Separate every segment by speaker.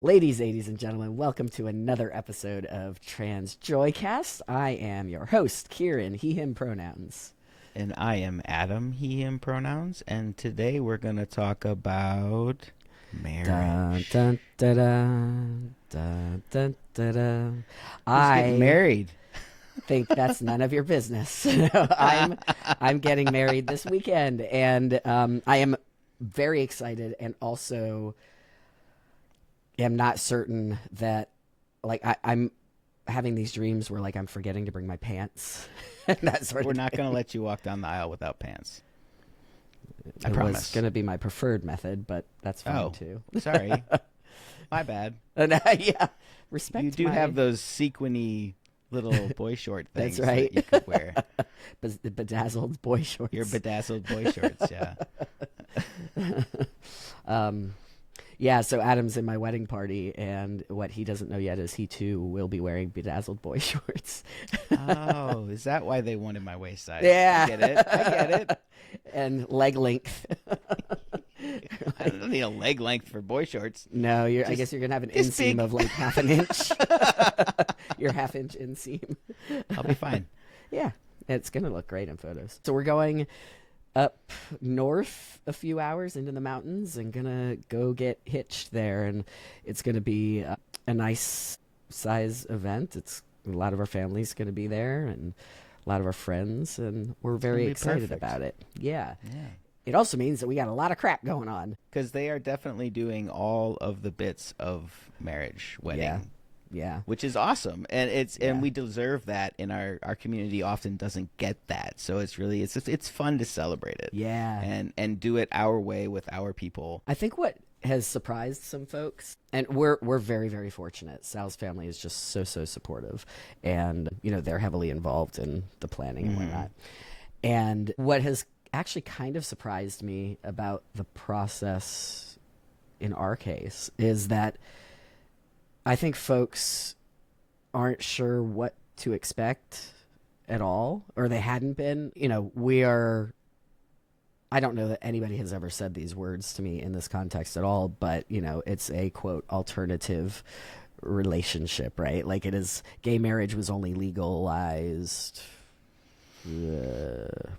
Speaker 1: Ladies and gentlemen, welcome to another episode of Trans JoyCast. I am your host, Kieran, he, him pronouns.
Speaker 2: And I am Adam, he, him pronouns. And today we're going to talk about marriage.
Speaker 1: Dun, dun, dun, dun, dun, dun, dun.
Speaker 2: Who's getting married?
Speaker 1: Think that's none of your business. I'm getting married this weekend, and I am very excited, and also am not certain that, like, I'm having these dreams where, like, I'm forgetting to bring my pants. And that sort
Speaker 2: We're
Speaker 1: of
Speaker 2: not
Speaker 1: thing.
Speaker 2: going to let you walk down the aisle without pants. I
Speaker 1: It
Speaker 2: promise.
Speaker 1: was going to be my preferred method, but that's fine too.
Speaker 2: Sorry. My bad.
Speaker 1: Yeah, respect.
Speaker 2: You do have those sequiny little boy short things
Speaker 1: That's right.
Speaker 2: that you could wear.
Speaker 1: Bedazzled boy shorts.
Speaker 2: Your bedazzled boy shorts, yeah.
Speaker 1: Yeah, so Adam's in my wedding party, and what he doesn't know yet is he too will be wearing bedazzled boy shorts.
Speaker 2: Oh, is that why they wanted my waist size?
Speaker 1: Yeah.
Speaker 2: I get it.
Speaker 1: And leg length.
Speaker 2: I don't need a leg length for boy shorts.
Speaker 1: No, I guess you're going to have an inseam of like half an inch. Your half-inch inseam.
Speaker 2: I'll be fine.
Speaker 1: Yeah, it's going to look great in photos. So we're going up north a few hours into the mountains and gonna go get hitched there, and it's gonna be a nice size event. It's a lot of our family's gonna be there and a lot of our friends, and we're very excited about it. Yeah. It also means that we got a lot of crap going on,
Speaker 2: because they are definitely doing all of the bits of marriage, wedding.
Speaker 1: Yeah.
Speaker 2: Which is awesome, and and we deserve that. In our community often doesn't get that, so it's fun to celebrate it.
Speaker 1: Yeah.
Speaker 2: And do it our way with our people.
Speaker 1: I think what has surprised some folks, and we're very, very fortunate. Sal's family is just so supportive, and they're heavily involved in the planning and whatnot. And what has actually kind of surprised me about the process in our case is that I think folks aren't sure what to expect at all, or they hadn't been. I don't know that anybody has ever said these words to me in this context at all, but, it's a, quote, alternative relationship, right? Like, gay marriage was only legalized,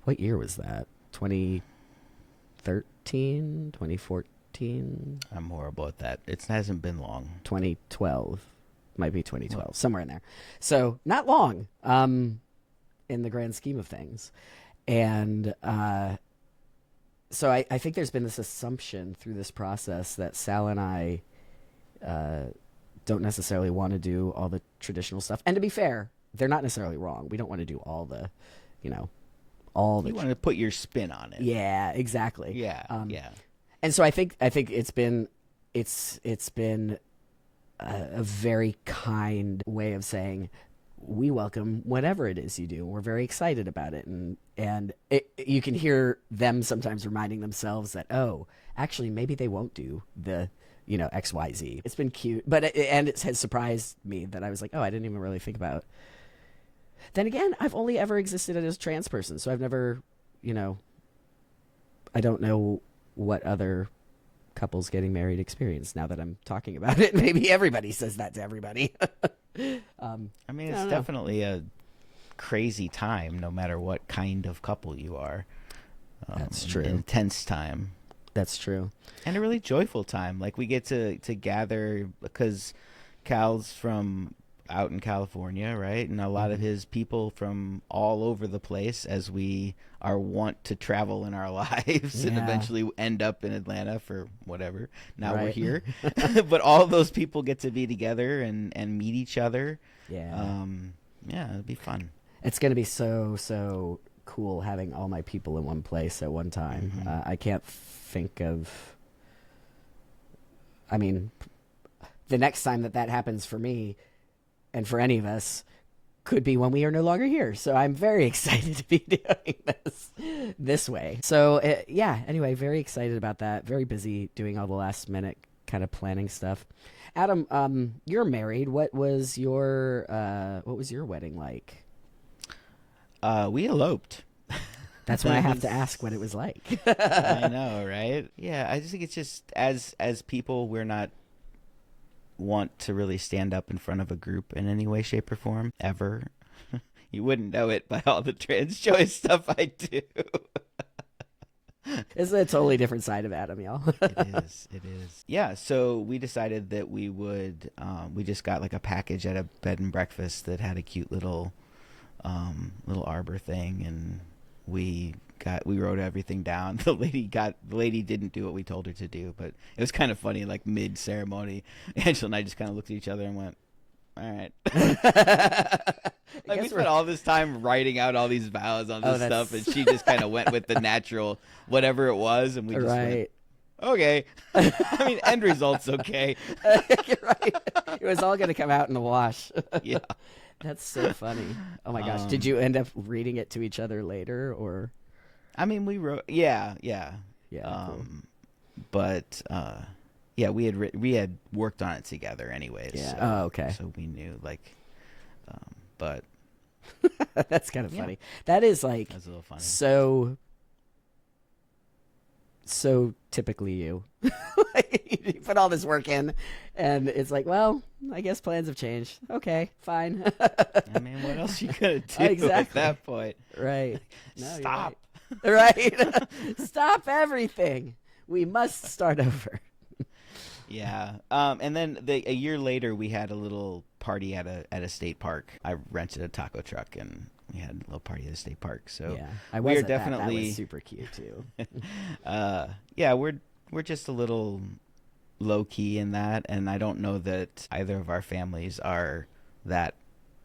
Speaker 1: what year was that? 2013, 2014?
Speaker 2: I'm horrible at that. It hasn't been long.
Speaker 1: 2012. Might be 2012, somewhere in there. So not long in the grand scheme of things. And so I think there's been this assumption through this process that Sal and I don't necessarily want to do all the traditional stuff. And to be fair, they're not necessarily wrong. We don't want to do all the, all the...
Speaker 2: You want to put your spin on it.
Speaker 1: Yeah, exactly.
Speaker 2: Yeah,
Speaker 1: And so I think it's been a very kind way of saying we welcome whatever it is you do. We're very excited about it, and you can hear them sometimes reminding themselves that, oh, actually maybe they won't do the XYZ. It's been cute, but it has surprised me that I was like, oh, I didn't even really think about. Then again, I've only ever existed as a trans person, so I've never, I don't know what other couples getting married experience. Now that I'm talking about it, maybe everybody says that to everybody.
Speaker 2: I mean, it's definitely a crazy time, no matter what kind of couple you are.
Speaker 1: That's true.
Speaker 2: An intense time.
Speaker 1: That's true.
Speaker 2: And a really joyful time. Like, we get to gather because Cal's from out in California, right? And a lot of his people from all over the place, as we are wont to travel in our lives and eventually end up in Atlanta for whatever. Now we're here. But all of those people get to be together and meet each other.
Speaker 1: Yeah.
Speaker 2: It'll be fun.
Speaker 1: It's going to be so cool having all my people in one place at one time. I can't think of... I mean, the next time that happens for me and for any of us could be when we are no longer here. So I'm very excited to be doing this way. So anyway, very excited about that. Very busy doing all the last minute kind of planning stuff. Adam, you're married. What was your wedding like?
Speaker 2: We eloped.
Speaker 1: That's why I have to ask what it was like.
Speaker 2: I know, right? Yeah, I just think it's just as people, we're not want to really stand up in front of a group in any way, shape, or form, ever. You wouldn't know it by all the trans choice stuff I do.
Speaker 1: It's a totally different side of Adam, y'all.
Speaker 2: It is. Yeah, so we decided that we would, we just got like a package at a bed and breakfast that had a cute little arbor thing, and we wrote everything down. The lady didn't do what we told her to do, but it was kind of funny, like mid ceremony, Angela and I just kind of looked at each other and went, all right. Like we spent all this time writing out all these vows on this stuff, and she just kind of went with the natural whatever it was, and we just went, okay. I mean, end result's okay.
Speaker 1: You're right. It was all going to come out in the wash.
Speaker 2: Yeah.
Speaker 1: That's so funny. Oh my gosh. Did you end up reading it to each other later, or?
Speaker 2: I mean, we wrote, yeah.
Speaker 1: Cool.
Speaker 2: But yeah, we had worked on it together anyways.
Speaker 1: Yeah.
Speaker 2: So,
Speaker 1: okay.
Speaker 2: So we knew, like, but
Speaker 1: that's kind of funny. That is like
Speaker 2: that's a little funny.
Speaker 1: So typically you. You put all this work in, and it's like, well, I guess plans have changed. Okay, fine.
Speaker 2: I mean, what else you gonna do at that point?
Speaker 1: Right. No,
Speaker 2: Stop.
Speaker 1: Right. Stop everything. We must start over.
Speaker 2: Yeah. And then a year later, we had a little party at a state park. I rented a taco truck, and we had a little party at a state park. So
Speaker 1: yeah, I was definitely that was super cute too.
Speaker 2: Yeah, we're just a little low key in that, and I don't know that either of our families are that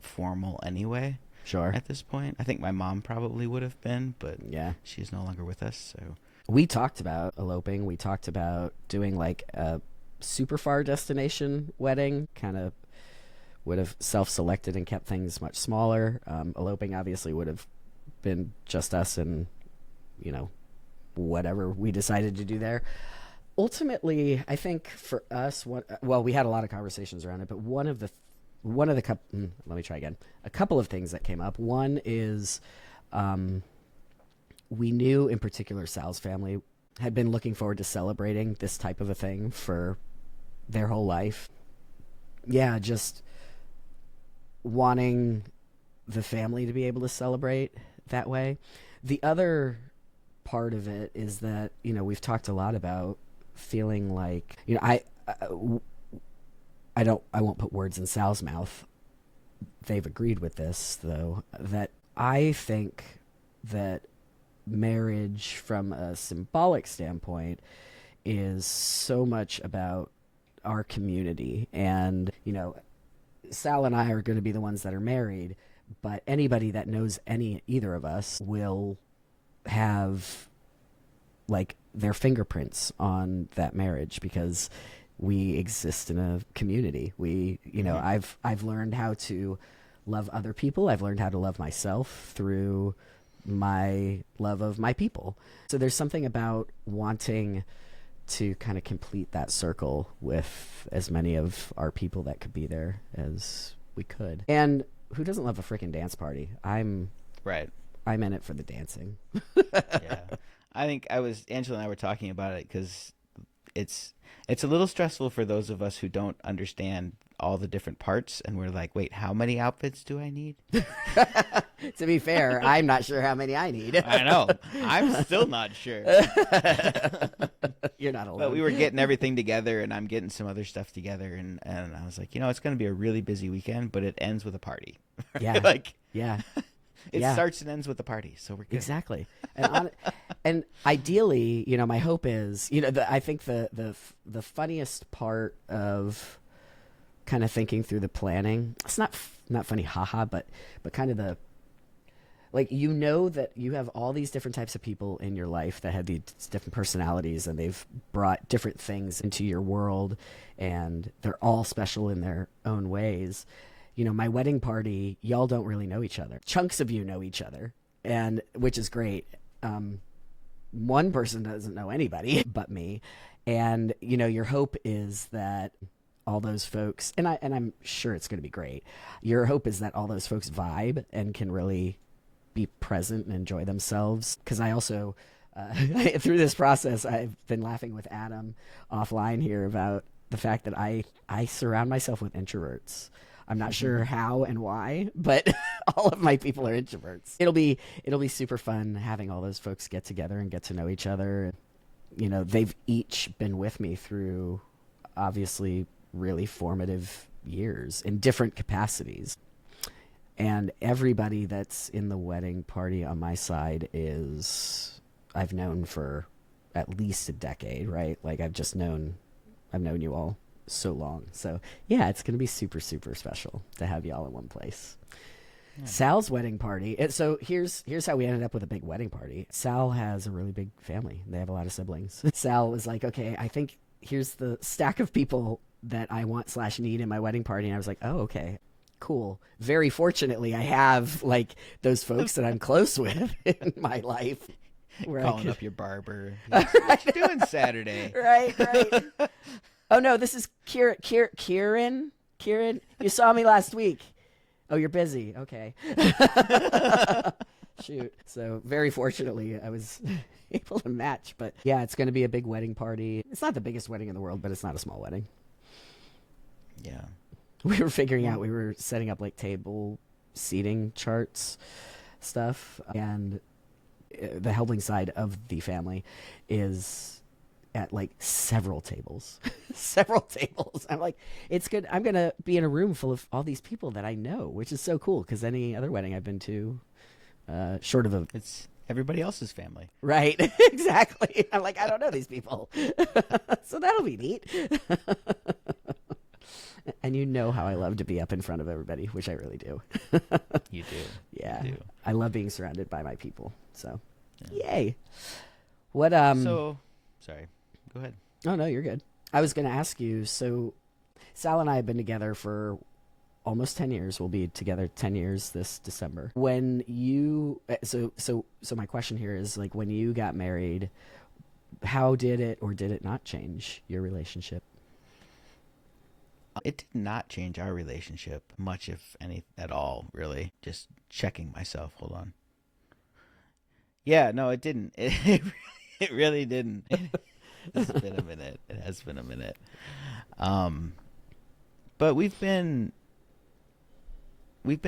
Speaker 2: formal anyway.
Speaker 1: Sure.
Speaker 2: At this point, I think my mom probably would have been, but
Speaker 1: yeah,
Speaker 2: she's no longer with us. So
Speaker 1: we talked about eloping. We talked about doing like a super far destination wedding, kind of would have self-selected and kept things much smaller. Eloping obviously would have been just us and, whatever we decided to do there. Ultimately, I think for us, we had a lot of conversations around it, but a couple of things that came up. One is we knew in particular Sal's family had been looking forward to celebrating this type of a thing for their whole life. Yeah, just wanting the family to be able to celebrate that way. The other part of it is that, we've talked a lot about feeling like, I won't put words in Sal's mouth. They've agreed with this, though, that I think that marriage from a symbolic standpoint is so much about our community. And, Sal and I are going to be the ones that are married, but anybody that knows either of us will have like their fingerprints on that marriage because we exist in a community. We, I've learned how to love other people. I've learned how to love myself through my love of my people. So there's something about wanting to kind of complete that circle with as many of our people that could be there as we could. And who doesn't love a freaking dance party? I'm in it for the dancing.
Speaker 2: Yeah. I think Angela and I were talking about it because it's a little stressful for those of us who don't understand all the different parts, and we're like, wait, how many outfits do I need?
Speaker 1: To be fair, I'm not sure how many I need.
Speaker 2: I know. I'm still not sure.
Speaker 1: You're not alone.
Speaker 2: But we were getting everything together, and I'm getting some other stuff together, and I was like, it's going to be a really busy weekend, but it ends with a party.
Speaker 1: Yeah.
Speaker 2: Yeah. It starts and ends with a party, so we're good.
Speaker 1: Exactly. And ideally, my hope is, I think the funniest part of kind of thinking through the planning, it's not funny, haha, but kind of the, like, that you have all these different types of people in your life that have these different personalities, and they've brought different things into your world, and they're all special in their own ways. My wedding party, y'all don't really know each other. Chunks of you know each other, and which is great. One person doesn't know anybody but me, and your hope is that all those folks, and I'm sure it's going to be great. Your hope is that all those folks vibe and can really be present and enjoy themselves. Because I also, through this process, I've been laughing with Adam offline here about the fact that I surround myself with introverts. I'm not sure how and why, but all of my people are introverts. It'll be super fun having all those folks get together and get to know each other. You know, they've each been with me through obviously really formative years in different capacities. And everybody that's in the wedding party on my side I've known for at least a decade, right? Like I've known you all so long. So yeah, it's going to be super, super special to have you all in one place. Yeah. Sal's wedding party. So here's how we ended up with a big wedding party. Sal has a really big family. They have a lot of siblings. Sal was like, okay, I think here's the stack of people that I want / need in my wedding party. And I was like, oh, okay, cool. Very fortunately, I have like those folks that I'm close with in my life.
Speaker 2: Calling up your barber. What you doing Saturday?
Speaker 1: Right. Oh no, this is Kieran. Kieran, you saw me last week. Oh, you're busy. Okay. Shoot. So very fortunately, I was able to match. But yeah, it's going to be a big wedding party. It's not the biggest wedding in the world, but it's not a small wedding.
Speaker 2: Yeah.
Speaker 1: We were setting up like table seating charts stuff. And the helping side of the family is at like several tables. I'm like, it's good. I'm going to be in a room full of all these people that I know, which is so cool because any other wedding I've been to, short of
Speaker 2: it's everybody else's family.
Speaker 1: Right. Exactly. I'm like, I don't know these people. So that'll be neat. And you know how I love to be up in front of everybody, which I really do.
Speaker 2: You do.
Speaker 1: Yeah.
Speaker 2: You do.
Speaker 1: I love being surrounded by my people. So,
Speaker 2: yeah.
Speaker 1: Yay. What,
Speaker 2: So, sorry. Go ahead.
Speaker 1: Oh, no, you're good. I was going to ask you, so Sal and I have been together for almost 10 years. We'll be together 10 years this December. When you, so my question here is like, when you got married, how did it or did it not change your relationship?
Speaker 2: It did not change our relationship much, if any at all, really. Just checking myself. Hold on. Yeah, no, it didn't. It really didn't. It's been a minute. It has been a minute. But we've been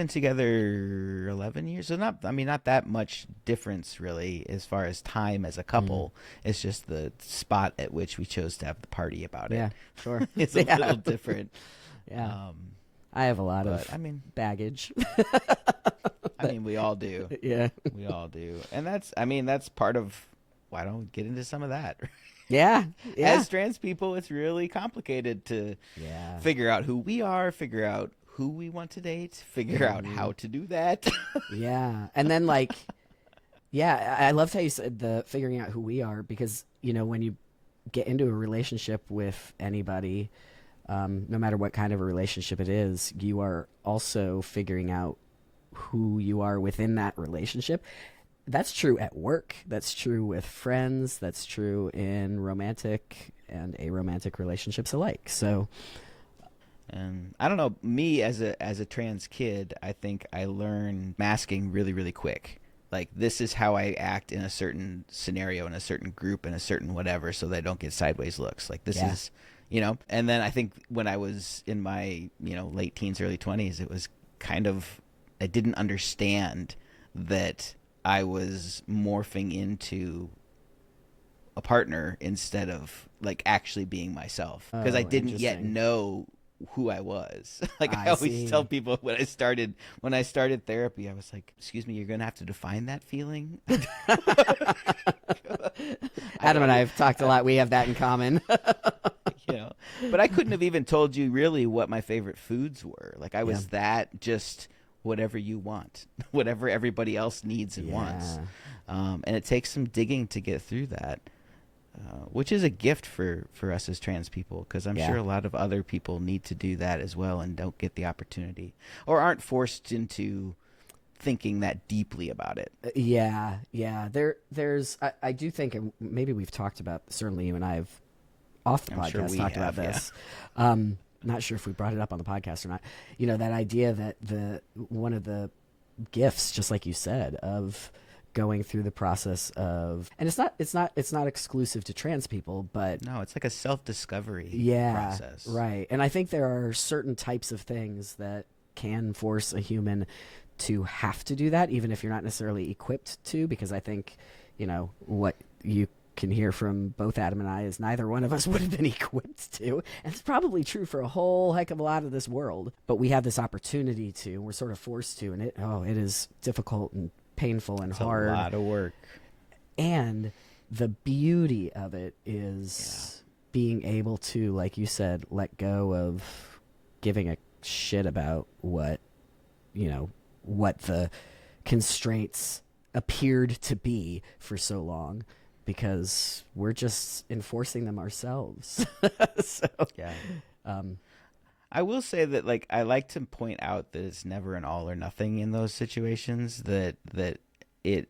Speaker 2: together 11 years. So not that much difference really as far as time as a couple. It's just the spot at which we chose to have the party about it.
Speaker 1: Yeah, sure.
Speaker 2: It's a little different.
Speaker 1: Yeah. I have a lot of baggage.
Speaker 2: We all do.
Speaker 1: Yeah.
Speaker 2: We all do. And that's part of why don't we get into some of that?
Speaker 1: Yeah.
Speaker 2: As trans people, it's really complicated to figure out who we are, figure out who we want to date, figure out how to do that.
Speaker 1: Yeah. And then I loved how you said the figuring out who we are, because, when you get into a relationship with anybody, no matter what kind of a relationship it is, you are also figuring out who you are within that relationship. That's true at work. That's true with friends. That's true in romantic and aromantic relationships alike. So,
Speaker 2: and I don't know, me as a trans kid, I think I learned masking really, really quick. Like, this is how I act in a certain scenario, in a certain group, in a certain whatever, so that I don't get sideways looks. Like, this is, and then I think when I was in my, late teens, early 20s, it was kind of, I didn't understand that I was morphing into a partner instead of like actually being myself, because I didn't yet know who I was. Like I always tell people when I started therapy, I was like, excuse me, you're going to have to define that feeling.
Speaker 1: Adam and I have talked a lot. We have that in common.
Speaker 2: But I couldn't have even told you really what my favorite foods were. Like I was that just whatever you want, whatever everybody else needs and wants. And it takes some digging to get through that, which is a gift for us as trans people, because I'm sure a lot of other people need to do that as well and don't get the opportunity or aren't forced into thinking that deeply about it.
Speaker 1: There's I do think, and maybe we've talked about, certainly you and I have off the podcast talked about this. Not sure if we brought it up on the podcast or not. That idea that one of the gifts, just like you said, of going through the process of, and it's not exclusive to trans people, but
Speaker 2: No, it's like a self-discovery process.
Speaker 1: right. And I think there are certain types of things that can force a human to have to do that, even if you're not necessarily equipped to, because I think, what you can hear from both Adam and I is neither one of us would have been equipped to. And it's probably true for a whole heck of a lot of this world. But we have this opportunity to, and we're sort of forced to, and it is difficult and painful and hard.
Speaker 2: A lot of work.
Speaker 1: And the beauty of it is being able to, like you said, let go of giving a shit about what the constraints appeared to be for so long, because we're just enforcing them ourselves. So,
Speaker 2: I will say that, like, I like to point out that it's never an all or nothing in those situations, that it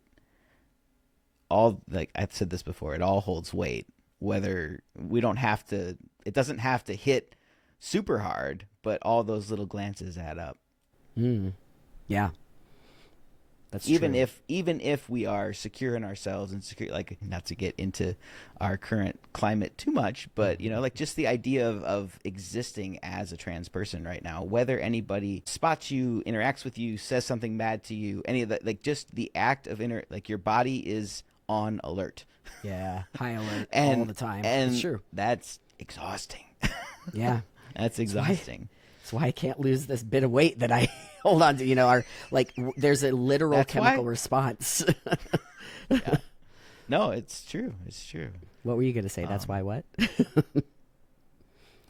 Speaker 2: all, like I've said this before, it all holds weight. Whether it doesn't have to hit super hard, but all those little glances add up.
Speaker 1: Yeah. That's
Speaker 2: even
Speaker 1: true.
Speaker 2: Even if we are secure in ourselves and secure, like, not to get into our current climate too much, but like just the idea of existing as a trans person right now, whether anybody spots you, interacts with you, says something bad to you, any of that, like just the act of like your body is on alert.
Speaker 1: Yeah, high alert
Speaker 2: and,
Speaker 1: all the time.
Speaker 2: And
Speaker 1: it's true.
Speaker 2: That's exhausting.
Speaker 1: Yeah.
Speaker 2: That's exhausting.
Speaker 1: That's why I can't lose this bit of weight that I hold on to, there's a literal chemical response.
Speaker 2: Yeah. No, it's true. It's true.
Speaker 1: What were you going to say? That's why what?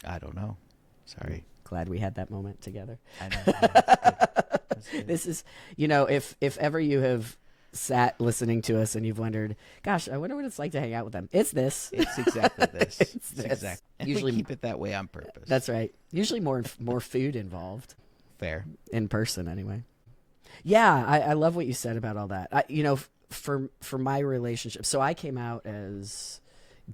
Speaker 2: I don't know. Sorry.
Speaker 1: Glad we had that moment together.
Speaker 2: I know. That's good.
Speaker 1: This is, if ever you have sat listening to us and you've wondered, gosh, I wonder what it's like to hang out with them. It's this.
Speaker 2: It's exactly this.
Speaker 1: It's this.
Speaker 2: Exactly. And usually we keep it that way on purpose.
Speaker 1: That's right. Usually more food involved.
Speaker 2: Fair.
Speaker 1: In person, anyway. Yeah, I love what you said about all that. For my relationship, so I came out as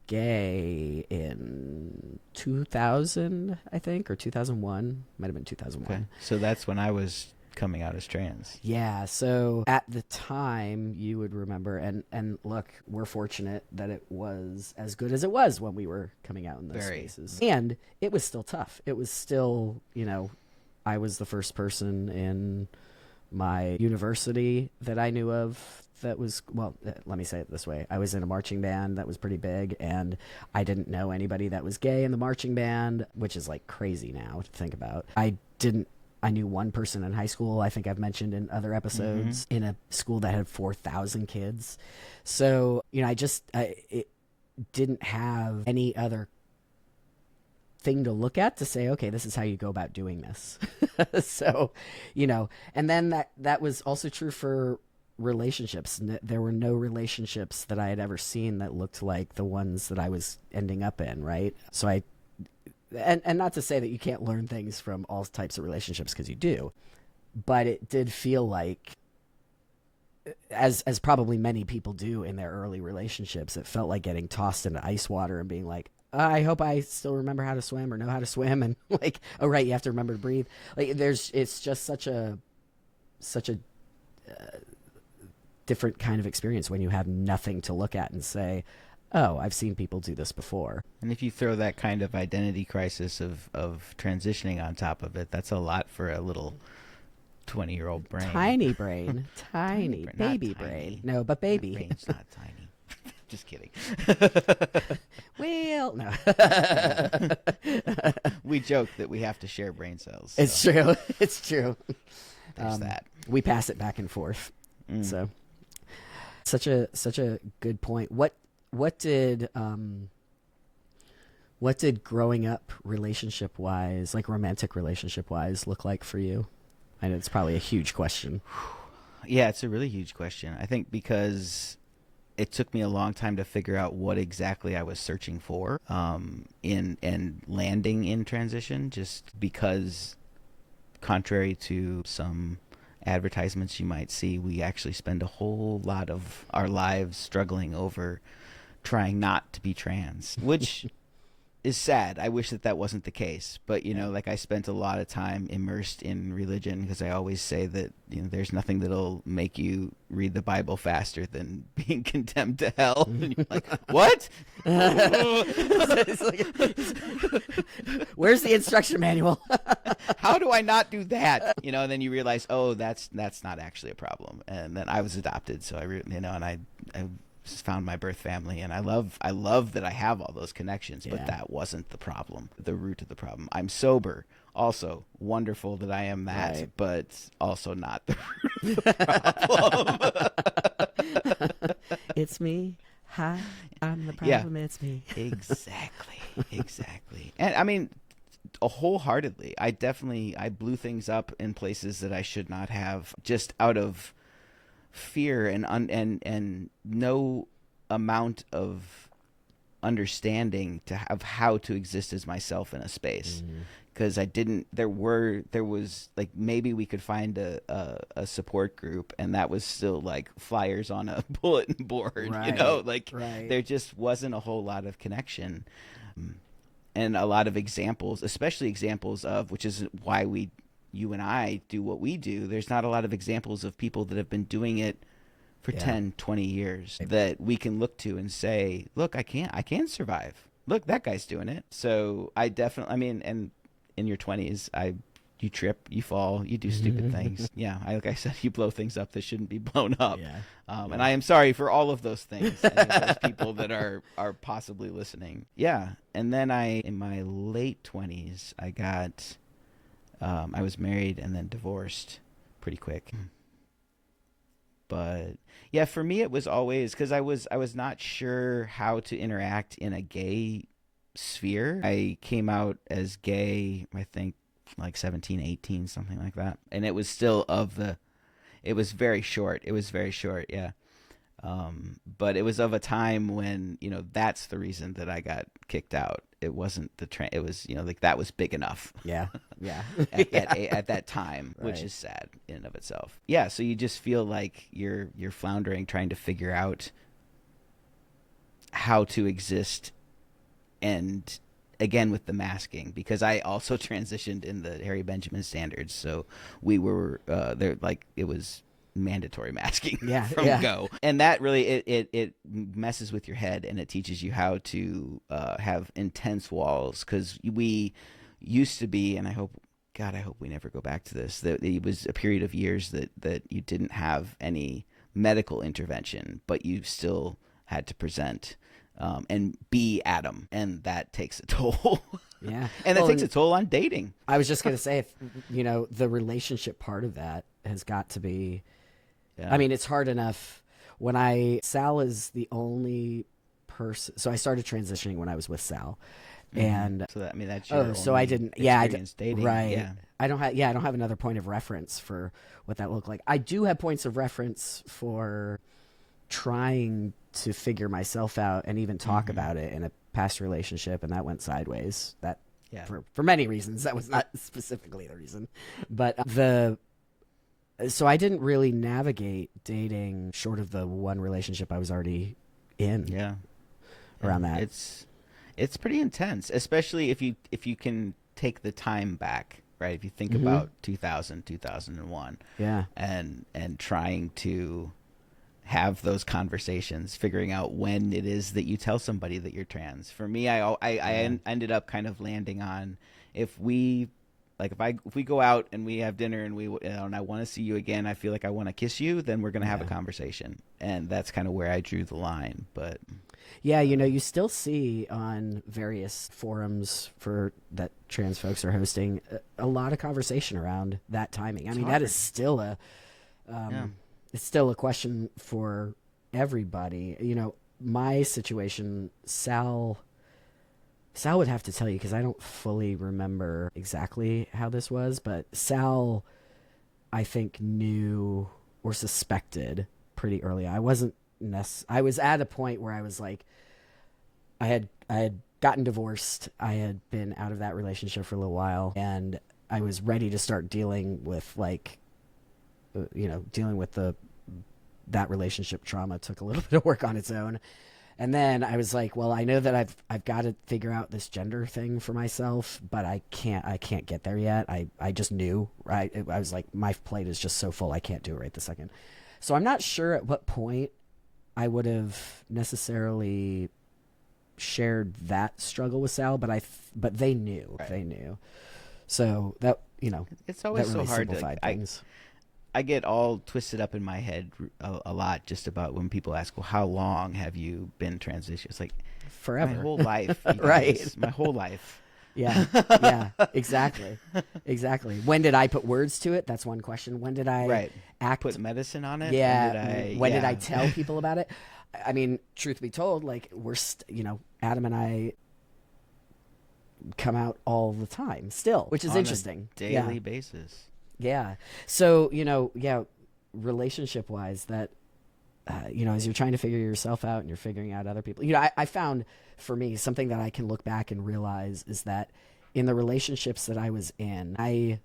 Speaker 1: gay in 2000, I think, or 2001. Might have been 2001.
Speaker 2: Okay. So that's when I was coming out as trans.
Speaker 1: Yeah, so at the time, you would remember, and look, we're fortunate that it was as good as it was when we were coming out in those spaces. And it was still tough. It was still, I was the first person in my university that I knew of that was, well, let me say it this way. I was in a marching band that was pretty big, and I didn't know anybody that was gay in the marching band, which is like crazy now to think about. I knew one person in high school, I think I've mentioned in other episodes, in a school that had 4,000 kids. So, it didn't have any other thing to look at to say, okay, this is how you go about doing this. So, and then that was also true for relationships. There were no relationships that I had ever seen that looked like the ones that I was ending up in, right? So and not to say that you can't learn things from all types of relationships, because you do, but it did feel like, as probably many people do in their early relationships, it felt like getting tossed into ice water and being like, I hope I still remember how to swim or know how to swim, and like, oh right, you have to remember to breathe. Like it's just such a different kind of experience when you have nothing to look at and say, oh, I've seen people do this before.
Speaker 2: And if you throw that kind of identity crisis of transitioning on top of it, that's a lot for a little 20-year-old brain.
Speaker 1: Tiny brain. Tiny. Baby brain. No, but baby.
Speaker 2: My brain's not tiny. Just kidding.
Speaker 1: Well, no.
Speaker 2: We joke that we have to share brain cells.
Speaker 1: So. It's true. It's true.
Speaker 2: There's that.
Speaker 1: We pass it back and forth. So such a good point. What did growing up relationship wise, like romantic relationship wise, look like for you? I know it's probably a huge question.
Speaker 2: Yeah, it's a really huge question. I think because it took me a long time to figure out what exactly I was searching for in landing in transition, just because, contrary to some advertisements you might see, we actually spend a whole lot of our lives struggling over trying not to be trans, which is sad. I wish that wasn't the case. But, like I spent a lot of time immersed in religion because I always say that, there's nothing that'll make you read the Bible faster than being condemned to hell. And you're like, what?
Speaker 1: Where's the instruction manual?
Speaker 2: How do I not do that? And then you realize, oh, that's not actually a problem. And then I was adopted. So and I found my birth family, and I love that I have all those connections, but that wasn't the problem, the root of the problem. I'm sober, also wonderful that I am that, right, but also not the root of the problem.
Speaker 1: It's me. Hi, I'm the problem.
Speaker 2: Yeah.
Speaker 1: It's me.
Speaker 2: Exactly. And I mean, wholeheartedly, I blew things up in places that I should not have, just out of fear and no amount of understanding of how to exist as myself in a space, because there was like, maybe we could find a support group, and that was still like flyers on a bulletin board,
Speaker 1: right, right.
Speaker 2: There just wasn't a whole lot of connection, and a lot of examples, especially examples of, which is why you and I do what we do. There's not a lot of examples of people that have been doing it for 10, 20 years that we can look to and say, look, I can survive. Look, that guy's doing it. So I mean, and in your 20s, you trip, you fall, you do stupid things. Yeah. Like I said, you blow things up that shouldn't be blown up. Yeah. And I am sorry for all of those things. Any of those people that are possibly listening. Yeah. And then in my late 20s, I was married and then divorced pretty quick. But yeah, for me, it was always, because I was not sure how to interact in a gay sphere. I came out as gay, I think, like 17, 18, something like that. And it was still it was very short. Yeah. But it was of a time when, that's the reason that I got kicked out. It wasn't it was, like, that was big enough.
Speaker 1: Yeah.
Speaker 2: at that time, right, which is sad in and of itself. Yeah. So you just feel like you're floundering, trying to figure out how to exist. And again, with the masking, because I also transitioned in the Harry Benjamin standards. So we were there, like, it was mandatory masking from go, and that really it messes with your head, and it teaches you how to have intense walls, because we used to be, and I hope we never go back to this, that it was a period of years that you didn't have any medical intervention, but you still had to present and be Adam, and that takes a toll.
Speaker 1: Yeah.
Speaker 2: And that takes a toll on dating.
Speaker 1: I was just going to say, if the relationship part of that has got to be, I mean, it's hard enough Sal is the only person. So I started transitioning when I was with Sal. And
Speaker 2: so that, I mean, that's your
Speaker 1: so I didn't,
Speaker 2: dating.
Speaker 1: Right.
Speaker 2: Yeah.
Speaker 1: I don't have another point of reference for what that looked like. I do have points of reference for trying to figure myself out and even talk about it in a past relationship, and that went sideways. That for many reasons. That was not specifically the reason, but so I didn't really navigate dating short of the one relationship I was already in.
Speaker 2: Yeah.
Speaker 1: Around that.
Speaker 2: It's pretty intense, especially if you can take the time back, right? If you think about 2000, 2001. Yeah. And trying to have those conversations, figuring out when it is that you tell somebody that you're trans. For me, I ended up kind of landing on, if we go out and we have dinner and I want to see you again, I feel like I want to kiss you, then we're going to have a conversation. And that's kind of where I drew the line. But
Speaker 1: yeah, you still see on various forums that trans folks are hosting a lot of conversation around that timing. I mean, that is still it's still a question for everybody. My situation, Sal would have to tell you, because I don't fully remember exactly how this was, but Sal, I think, knew or suspected pretty early. I was at a point where I was like, I had gotten divorced. I had been out of that relationship for a little while, and I was ready to start dealing with that relationship trauma. Took a little bit of work on its own. And then I was like, well, I know that I've got to figure out this gender thing for myself, but I can't get there yet. I just knew, right? I was like, my plate is just so full, I can't do it right this second. So I'm not sure at what point I would have necessarily shared that struggle with Sal, but they knew.
Speaker 2: Right.
Speaker 1: They knew. So that,
Speaker 2: it's always
Speaker 1: that really
Speaker 2: so hard
Speaker 1: simplified things.
Speaker 2: I get all twisted up in my head a lot just about when people ask, well, how long have you been transitioned? It's like
Speaker 1: Forever.
Speaker 2: my whole life. You guys.
Speaker 1: Right.
Speaker 2: My whole life.
Speaker 1: Yeah, yeah, exactly. When did I put words to it? That's one question. When did I
Speaker 2: put medicine on it?
Speaker 1: Yeah. When did I tell people about it? I mean, truth be told, like Adam and I come out all the time still, which is interesting.
Speaker 2: Daily basis.
Speaker 1: Yeah. So, relationship wise, that, as you're trying to figure yourself out and you're figuring out other people, I found for me something that I can look back and realize is that in the relationships that I was in, I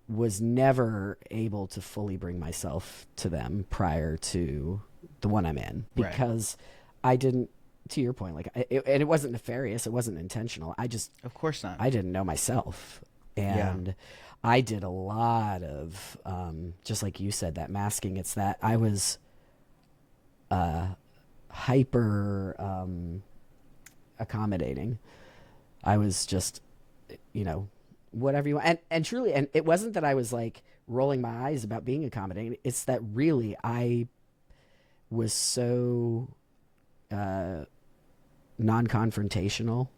Speaker 1: was never able to fully bring myself to them prior to the one I'm in, because I didn't, to your point, like, and it wasn't nefarious. It wasn't intentional.
Speaker 2: Of course not.
Speaker 1: I didn't know myself. And I did a lot of, just like you said, that masking. It's that I was hyper accommodating. I was just, whatever you want. And truly, and it wasn't that I was like rolling my eyes about being accommodating. It's that really I was so non-confrontational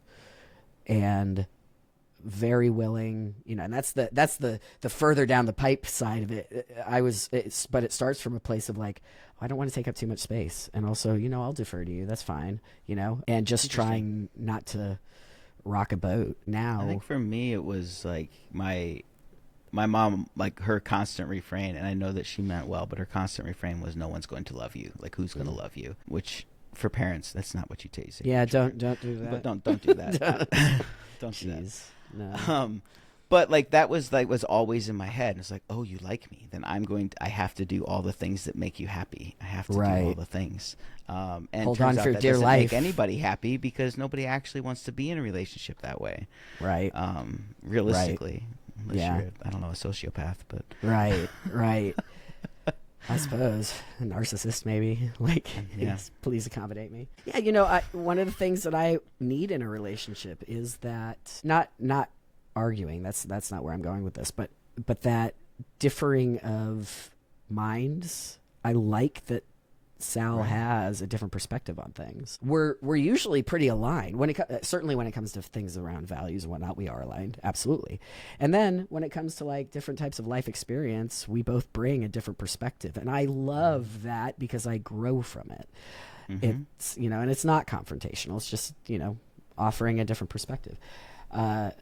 Speaker 1: and very willing, and that's the further down the pipe side of it. But it starts from a place of like, I don't want to take up too much space, and also, I'll defer to you. That's fine, and just trying not to rock a boat. Now,
Speaker 2: I think for me it was like my mom, like her constant refrain, and I know that she meant well, but her constant refrain was, "No one's going to love you. Like, who's going to love you?" Which for parents, that's not what you say.
Speaker 1: Yeah, don't do that.
Speaker 2: But don't do that. Don't do that.
Speaker 1: No.
Speaker 2: But like that was always in my head. And it's like, oh, you like me? Then I have to do all the things that make you happy. I have to do all the things. And
Speaker 1: hold on for dear
Speaker 2: doesn't
Speaker 1: life.
Speaker 2: Make anybody happy, because nobody actually wants to be in a relationship that way.
Speaker 1: Right.
Speaker 2: Realistically, unless you're, I don't know, a sociopath, but
Speaker 1: right. I suppose a narcissist, maybe. Like, yes, please accommodate me. Yeah, one of the things that I need in a relationship is that not arguing. That's not where I'm going with this, but that differing of minds. I like that Sal has a different perspective on things. We're usually pretty aligned certainly when it comes to things around values and whatnot. We are aligned, absolutely. And then when it comes to like different types of life experience, we both bring a different perspective, and I love that because I grow from it. Mm-hmm. It's and it's not confrontational. It's just offering a different perspective.
Speaker 2: You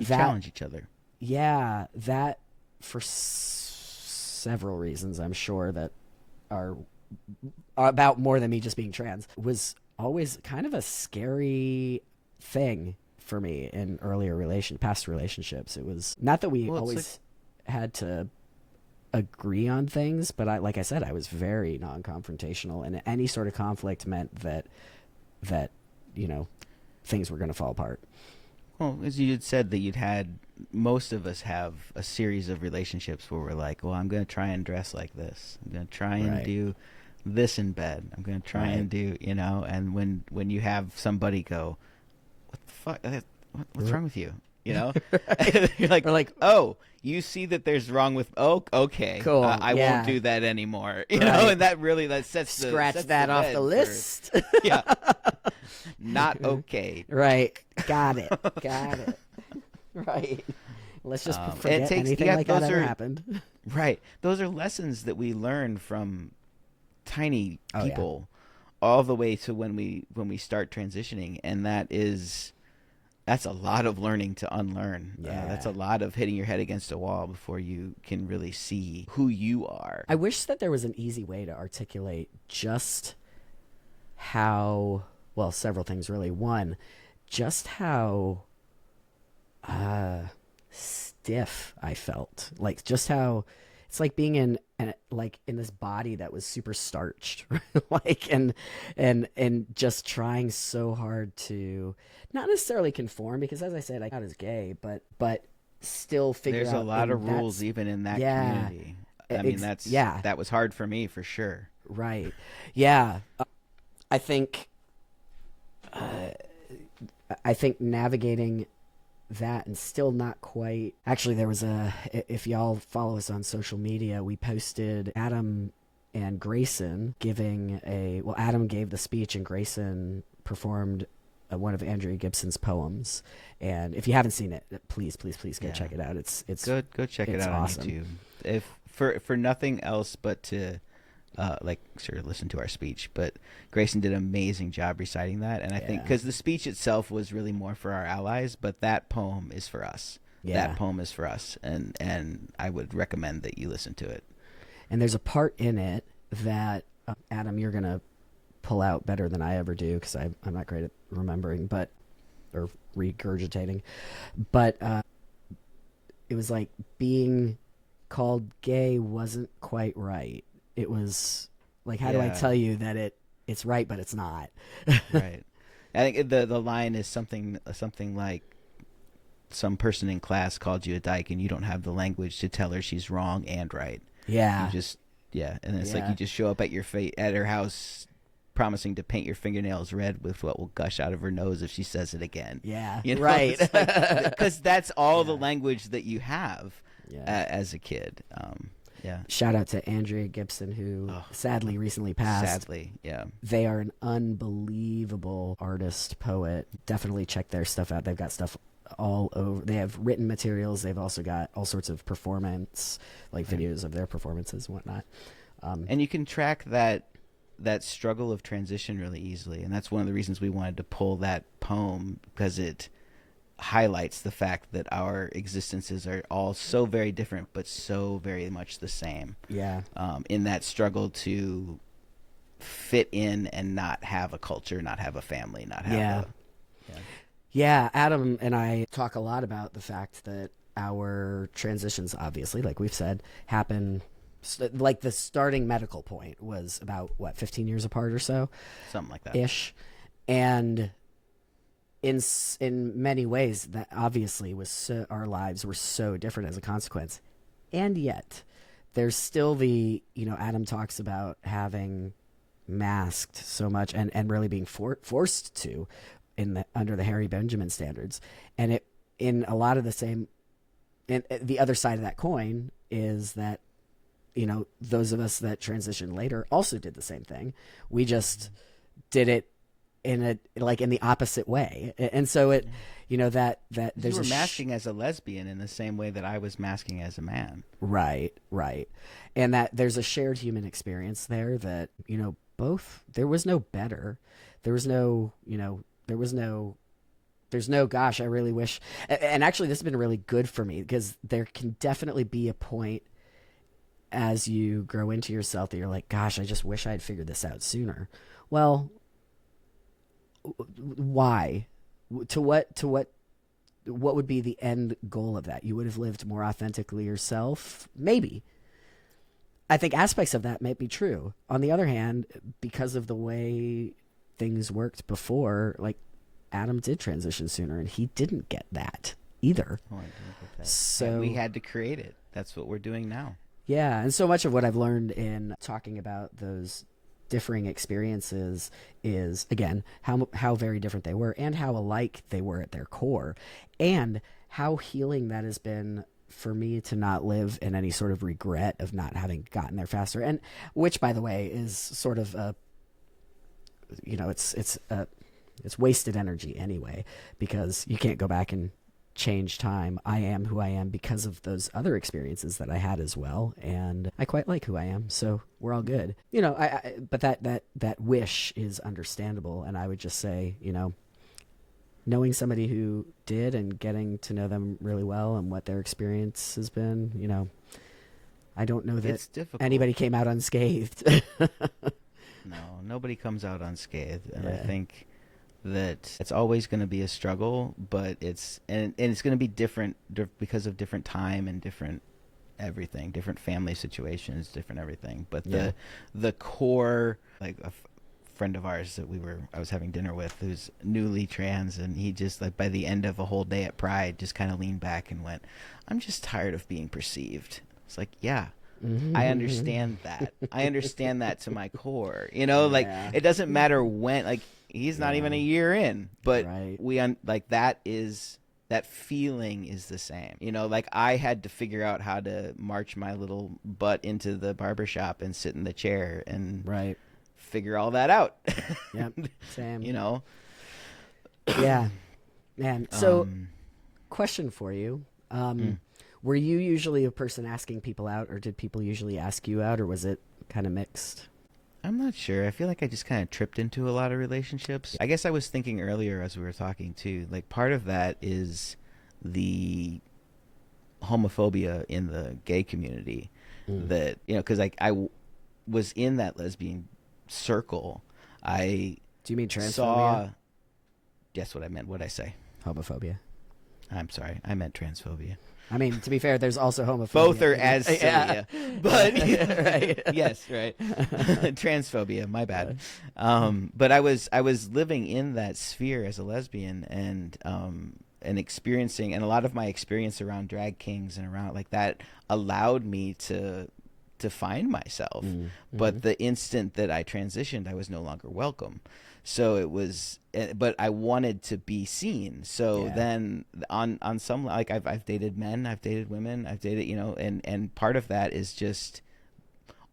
Speaker 2: challenge each other.
Speaker 1: Yeah, that for several reasons, I'm sure, that are about more than me just being trans, was always kind of a scary thing for me in past relationships. It was not that we always had to agree on things, but like I said, I was very non-confrontational, and any sort of conflict meant that things were going to fall apart.
Speaker 2: Well, as you had said, that most of us have a series of relationships where we're like, well, I'm going to try and dress like this. I'm going to try and do this in bed. I'm going to try and do, and when you have somebody go, what the fuck? What's wrong with you? You're like, oh, you see that there's wrong with, okay,
Speaker 1: cool.
Speaker 2: I won't do that anymore. You know, and that sets
Speaker 1: that off the list.
Speaker 2: Yeah. Not okay.
Speaker 1: Right. Got it. Right. Let's just forget anything like that ever happened.
Speaker 2: Right. Those are lessons that we learn from tiny people all the way to when we start transitioning, and that's a lot of learning to unlearn.
Speaker 1: Yeah.
Speaker 2: That's a lot of hitting your head against a wall before you can really see who you are.
Speaker 1: I wish that there was an easy way to articulate just how, well, several things really. One, just how stiff I felt. Like, just how it's like being in this body that was super starched, like and just trying so hard to not necessarily conform, because as I said, I'm not as gay, but still figure
Speaker 2: There's
Speaker 1: out.
Speaker 2: a lot of rules even in that community. I mean, that was hard for me for sure.
Speaker 1: Right. Yeah. I think navigating that and still not quite. Actually, there was if y'all follow us on social media, we posted Adam and Grayson Adam gave the speech and Grayson performed one of Andrea Gibson's poems. And if you haven't seen it, please go check it out. It's
Speaker 2: go check it out awesome. On YouTube. If for nothing else but to listen to our speech, but Grayson did an amazing job reciting that, and I think because the speech itself was really more for our allies, but that poem is for us. That poem is for us, and I would recommend that you listen to it.
Speaker 1: And there's a part in it that Adam, you're gonna pull out better than I ever do, because I'm not great at remembering, or regurgitating, but it was like being called gay wasn't quite right. It was like, how do I tell you that it's right, but it's not?
Speaker 2: Right. I think the line is something like, some person in class called you a dyke and you don't have the language to tell her she's wrong and right.
Speaker 1: Yeah.
Speaker 2: You just, and it's like you just show up at at her house promising to paint your fingernails red with what will gush out of her nose if she says it again.
Speaker 1: Yeah.
Speaker 2: You know?
Speaker 1: Right.
Speaker 2: Because that's all the language that you have as a kid.
Speaker 1: Shout out to Andrea Gibson, who sadly recently passed.
Speaker 2: Sadly, yeah.
Speaker 1: They are an unbelievable artist, poet. Definitely check their stuff out. They've got stuff all over. They have written materials. They've also got all sorts of performance, like videos of their performances and whatnot.
Speaker 2: And you can track that struggle of transition really easily. And that's one of the reasons we wanted to pull that poem, because it highlights the fact that our existences are all so very different but so very much the same. In that struggle to fit in and not have a culture, not have a family, not have
Speaker 1: Adam and I talk a lot about the fact that our transitions, obviously, like we've said, happen, like the starting medical point was about 15 years apart or so,
Speaker 2: something like that
Speaker 1: ish. And in many ways, that obviously our lives were so different as a consequence. And yet there's still Adam talks about having masked so much and really being forced to under the Harry Benjamin standards. And it, in a lot of the same, and the other side of that coin is that, those of us that transitioned later also did the same thing. We just did it in the opposite way. And so it, that there's
Speaker 2: you were masking as a lesbian in the same way that I was masking as a man.
Speaker 1: Right. And that there's a shared human experience there that, both, there was no better. There's no, gosh, I really wish. And actually this has been really good for me, because there can definitely be a point as you grow into yourself that you're like, gosh, I just wish I had figured this out sooner. Well, why? To what would be the end goal of that? You would have lived more authentically yourself? Maybe. I think aspects of that might be true. On the other hand, because of the way things worked before, like Adam did transition sooner and he didn't get that either.
Speaker 2: Oh, I didn't get that.
Speaker 1: So
Speaker 2: and we had to create it. That's what we're doing now.
Speaker 1: Yeah, and so much of what I've learned in talking about those differing experiences is, again, how very different they were and how alike they were at their core, and how healing that has been for me to not live in any sort of regret of not having gotten there faster. And which, by the way, is sort of it's wasted energy anyway, because you can't go back and change time. I am who I am because of those other experiences that I had as well, and I quite like who I am, so we're all good. But that wish is understandable, and I would just say, knowing somebody who did and getting to know them really well and what their experience has been, I don't know that anybody came out unscathed.
Speaker 2: No, nobody comes out unscathed, and I think that it's always going to be a struggle, but it's going to be different because of different time and different everything, different family situations, different everything. But
Speaker 1: Yeah.
Speaker 2: the core, like friend of ours that I was having dinner with, who's newly trans, and he just, like, by the end of a whole day at Pride, just kind of leaned back and went, "I'm just tired of being perceived." It's like, yeah, I understand that. I understand that to my core. Like,
Speaker 1: Yeah.
Speaker 2: it doesn't matter when, like, he's not even a year in, but
Speaker 1: Right.
Speaker 2: like, that feeling is the same. Like, I had to figure out how to march my little butt into the barbershop and sit in the chair and
Speaker 1: Right.
Speaker 2: figure all that out.
Speaker 1: Yep. Same. Yeah. Man. So, question for you. Were you usually a person asking people out, or did people usually ask you out, or was it kind of mixed?
Speaker 2: I'm not sure. I feel like I just kind of tripped into a lot of relationships. I guess I was thinking earlier as we were talking too, like, part of that is the homophobia in the gay community that, because, like, was in that lesbian circle.
Speaker 1: Do you mean transphobia?
Speaker 2: Guess what I meant. What'd I say?
Speaker 1: Homophobia.
Speaker 2: I'm sorry. I meant transphobia.
Speaker 1: I mean, to be fair, there's also homophobia.
Speaker 2: Both are as silly,
Speaker 1: yeah.
Speaker 2: but
Speaker 1: right.
Speaker 2: yes, right. Transphobia, my bad. But I was living in that sphere as a lesbian, and experiencing, and a lot of my experience around drag kings and around like that allowed me to find myself. But the instant that I transitioned, I was no longer welcome. So it was, but I wanted to be seen. So then on some, like, I've dated men, I've dated women, I've dated, and part of that is just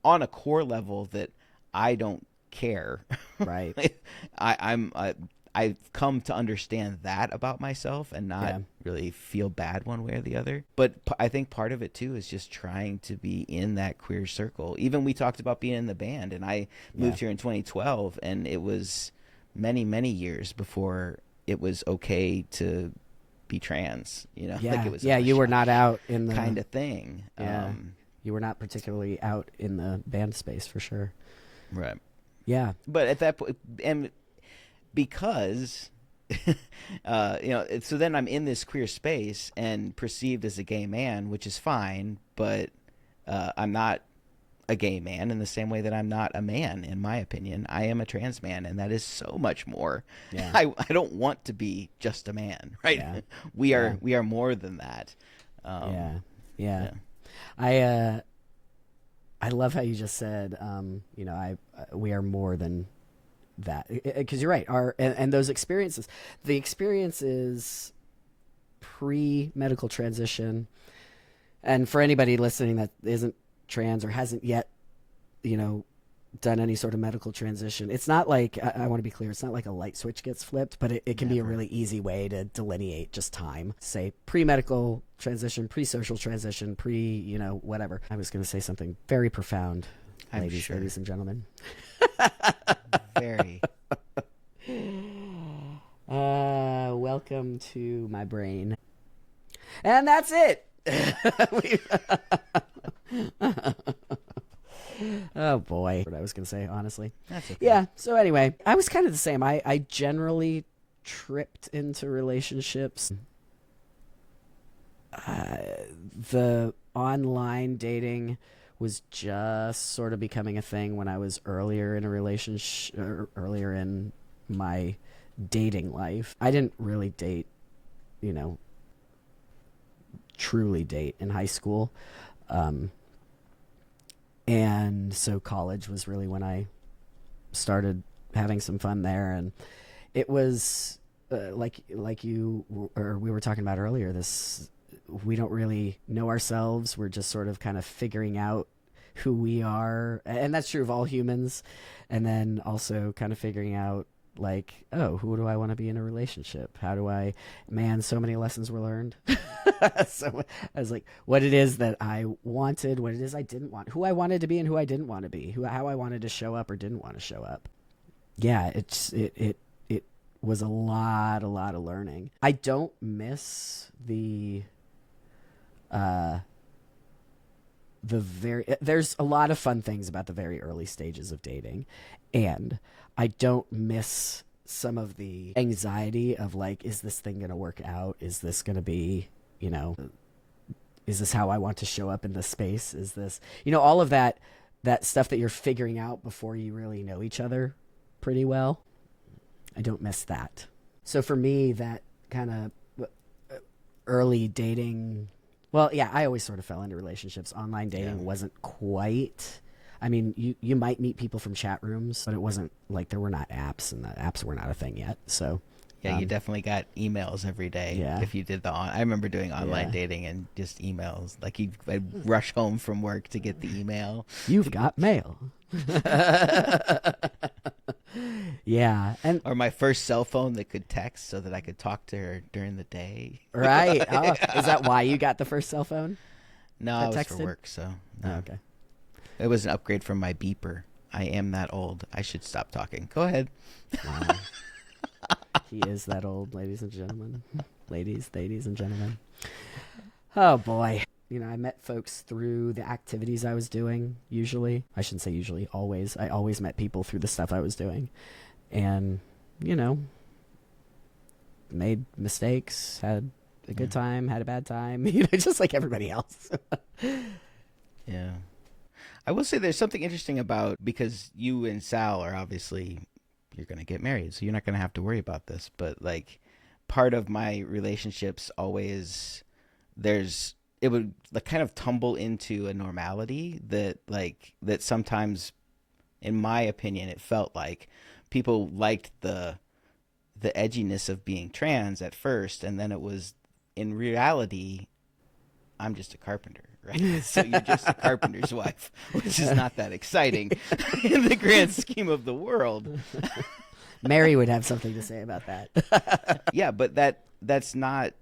Speaker 2: on a core level that I don't care.
Speaker 1: Right.
Speaker 2: I've come to understand that about myself and not really feel bad one way or the other. But I think part of it too is just trying to be in that queer circle. Even we talked about being in the band, and I moved here in 2012, and it was many, many years before it was okay to be trans. Like, it was
Speaker 1: you were not out in the
Speaker 2: kind of thing.
Speaker 1: Yeah. You were not particularly out in the band space for sure.
Speaker 2: Right.
Speaker 1: Yeah.
Speaker 2: But at that point, and because so then I'm in this queer space and perceived as a gay man, which is fine, but I'm not a gay man in the same way that I'm not a man. In my opinion, I am a trans man, and that is so much more. I don't want to be just a man, right? We are more than that.
Speaker 1: Yeah. I love how you just said we are more than that, because you're right. And those experiences, the experiences pre-medical transition, and for anybody listening that isn't trans or hasn't yet done any sort of medical transition, it's not like, I want to be clear, it's not like a light switch gets flipped, but it can be a really easy way to delineate just time. Say pre-medical transition, pre-social transition, whatever. I was going to say something very profound, ladies and gentlemen.
Speaker 2: Very.
Speaker 1: Welcome to my brain. And that's it. Oh boy. What I was going to say, honestly.
Speaker 2: That's okay.
Speaker 1: Yeah. So anyway, I was kind of the same. I generally tripped into relationships. The online dating was just sort of becoming a thing when I was earlier in a relationship, or earlier in my dating life. I didn't really date, truly date in high school. And so college was really when I started having some fun there. And it was like you, or we were talking about earlier, we don't really know ourselves. We're just sort of kind of figuring out who we are. And that's true of all humans. And then also kind of figuring out, like, oh, who do I want to be in a relationship? So many lessons were learned. So I was like, what it is that I wanted, what it is I didn't want, who I wanted to be and who I didn't want to be, how I wanted to show up or didn't want to show up. Yeah, it was a lot of learning. I don't miss there's a lot of fun things about the very early stages of dating, and I don't miss some of the anxiety of, like, is this thing going to work out? Is this going to be, is this how I want to show up in this space? Is this, all of that stuff that you're figuring out before you really know each other pretty well. I don't miss that. So for me, that kind of early dating, well, yeah, I always sort of fell into relationships. Online dating wasn't quite. I mean, you might meet people from chat rooms, but it wasn't like there were not apps, and the apps were not a thing yet. So
Speaker 2: yeah, you definitely got emails every day.
Speaker 1: Yeah.
Speaker 2: If you did I remember doing online dating and just emails. Like I'd rush home from work to get the email.
Speaker 1: You've got mail. Yeah,
Speaker 2: or my first cell phone that could text so that I could talk to her during the day.
Speaker 1: Right. Oh, is that why you got the first cell phone?
Speaker 2: No, it was for work, so no.
Speaker 1: Oh, okay.
Speaker 2: It was an upgrade from my beeper. I am that old. I should stop talking. Go ahead.
Speaker 1: Wow. He is that old, ladies and gentlemen. Ladies and gentlemen. Oh, boy. I met folks through the activities I was doing, usually. I shouldn't say usually, always. I always met people through the stuff I was doing. And, made mistakes, had a good time, had a bad time, just like everybody else.
Speaker 2: Yeah. I will say there's something interesting about, because you and Sal are obviously, you're going to get married, so you're not going to have to worry about this. But like part of my relationships always, it would like kind of tumble into a normality that sometimes, in my opinion, it felt like people liked the edginess of being trans at first. And then it was, in reality, I'm just a carpenter. Right? So you're just a carpenter's wife, which is not that exciting in the grand scheme of the world.
Speaker 1: Mary would have something to say about that.
Speaker 2: Yeah, but that's not,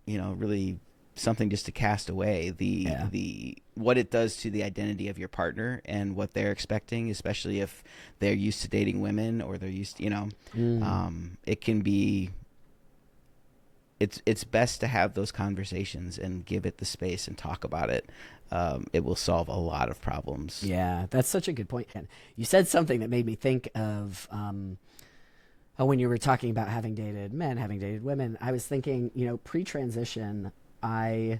Speaker 2: really something just to cast away the what it does to the identity of your partner and what they're expecting, especially if they're used to dating women or they're used to, it can be. It's best to have those conversations and give it the space and talk about it. It will solve a lot of problems.
Speaker 1: Yeah, that's such a good point. And you said something that made me think of when you were talking about having dated men, having dated women. I was thinking, pre-transition, I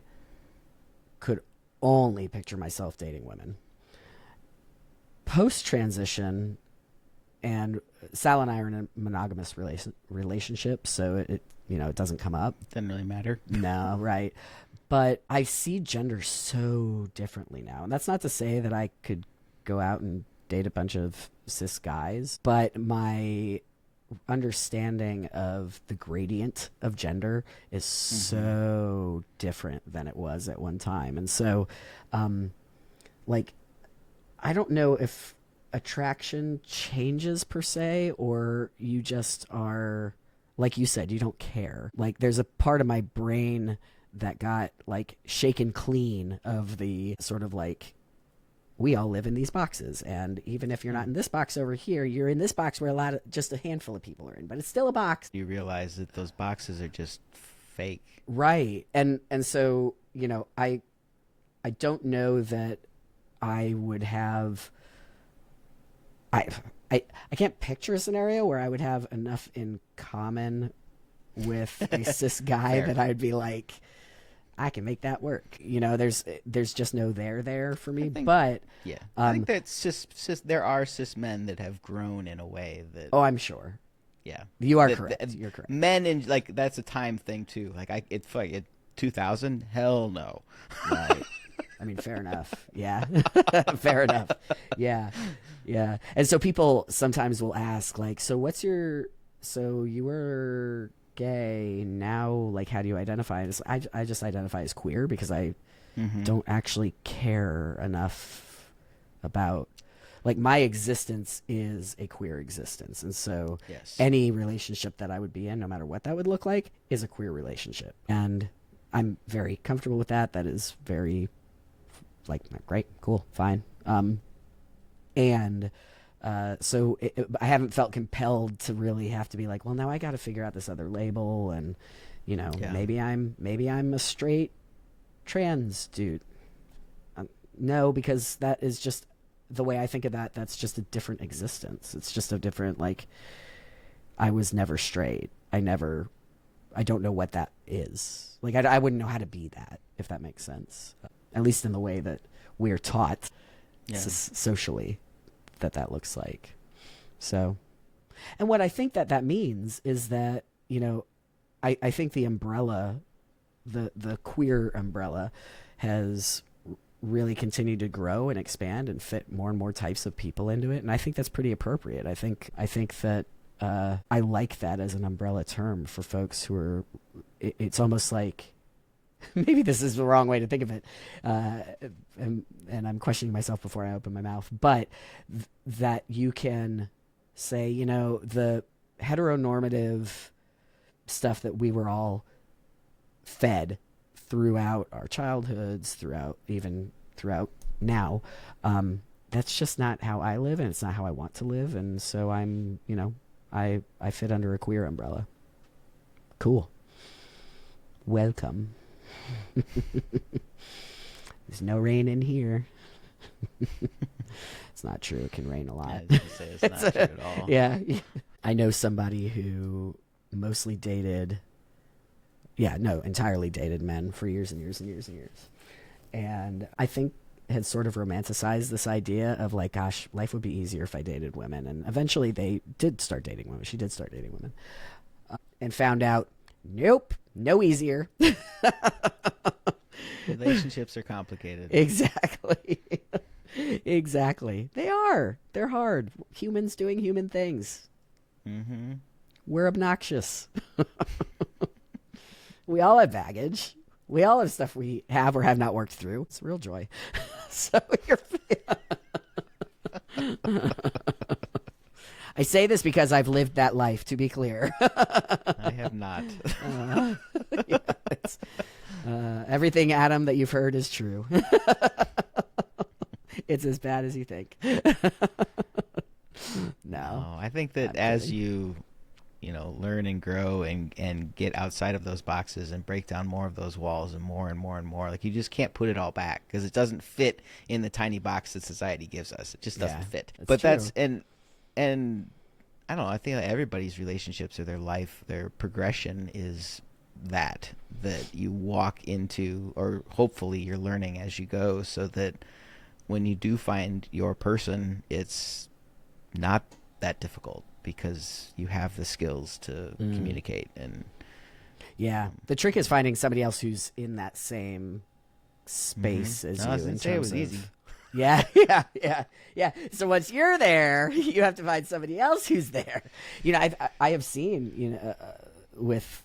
Speaker 1: could only picture myself dating women. Post-transition, and Sal and I are in a monogamous relationship, so it doesn't come up.
Speaker 2: Doesn't really matter.
Speaker 1: No, right. But I see gender so differently now. And that's not to say that I could go out and date a bunch of cis guys, but my understanding of the gradient of gender is so different than it was at one time. And so, I don't know if attraction changes per se, or you just are, like you said, you don't care. Like there's a part of my brain that got like shaken clean of the sort of like, we all live in these boxes, and even if you're not in this box over here, you're in this box where just a handful of people are in, but it's still a box.
Speaker 2: You realize that those boxes are just fake.
Speaker 1: Right. And so, I don't know that I would have, I can't picture a scenario where I would have enough in common with a cis guy that I'd be like, I can make that work. There's just no there for me. But
Speaker 2: yeah, I think that cis there are cis men that have grown in a way that.
Speaker 1: Oh, I'm sure.
Speaker 2: Yeah,
Speaker 1: you are correct. You're correct.
Speaker 2: Men and that's a time thing too. It's like 2000. Hell no.
Speaker 1: Right. I mean, fair enough. Yeah. Fair enough. Yeah. Yeah. And so people sometimes will ask, like, so you were gay, now, like, how do you identify? And I just identify as queer because I don't actually care enough about, like, my existence is a queer existence. And so any relationship that I would be in, no matter what that would look like, is a queer relationship. And I'm very comfortable with that. That is very... like, great, cool, fine. So I haven't felt compelled to really have to be like, well, now I got to figure out this other label, and maybe I'm a straight trans dude. No, because that is just the way I think of that. That's just a different existence. It's just a different, like, I was never straight. I don't know what that is. Like, I wouldn't know how to be that. if that makes sense. At least in the way that we're taught socially that looks like. So, and what I think that means is that, I think the umbrella, the queer umbrella has really continued to grow and expand and fit more and more types of people into it. And I think that's pretty appropriate. I think that I like that as an umbrella term for folks who are, it's almost like, maybe this is the wrong way to think of it. And I'm questioning myself before I open my mouth, but that you can say, the heteronormative stuff that we were all fed throughout our childhoods, throughout now, that's just not how I live, and it's not how I want to live. And so I'm, I fit under a queer umbrella. Cool. Welcome. There's no rain in here. It's not true. It can rain a lot.
Speaker 2: I was gonna say, it's not true at all.
Speaker 1: Yeah. I know somebody who mostly entirely dated men for years and years and years and years. And I think had sort of romanticized this idea of like, gosh, life would be easier if I dated women. And eventually they did start dating women. She did start dating women. And found out, nope, no easier.
Speaker 2: Relationships are complicated.
Speaker 1: Exactly. Exactly. They are. They're hard. Humans doing human things.
Speaker 2: Mm-hmm.
Speaker 1: We're obnoxious. We all have baggage. We all have stuff we have or have not worked through. It's a real joy. So I say this because I've lived that life, to be clear.
Speaker 2: I have not.
Speaker 1: Everything, Adam, that you've heard is true. It's as bad as you think. No,
Speaker 2: I think that as you learn and grow and get outside of those boxes and break down more of those walls and more and more and more, like, you just can't put it all back because it doesn't fit in the tiny box that society gives us. It just doesn't fit. But
Speaker 1: true.
Speaker 2: that's and I don't know. I think that everybody's relationships or their life, their progression is that you walk into, or hopefully you're learning as you go, so that when you do find your person, it's not that difficult because you have the skills to communicate. And
Speaker 1: the trick is finding somebody else who's in that same space as you.
Speaker 2: I didn't say it was easy.
Speaker 1: Yeah. So once you're there, you have to find somebody else who's there. I have seen, with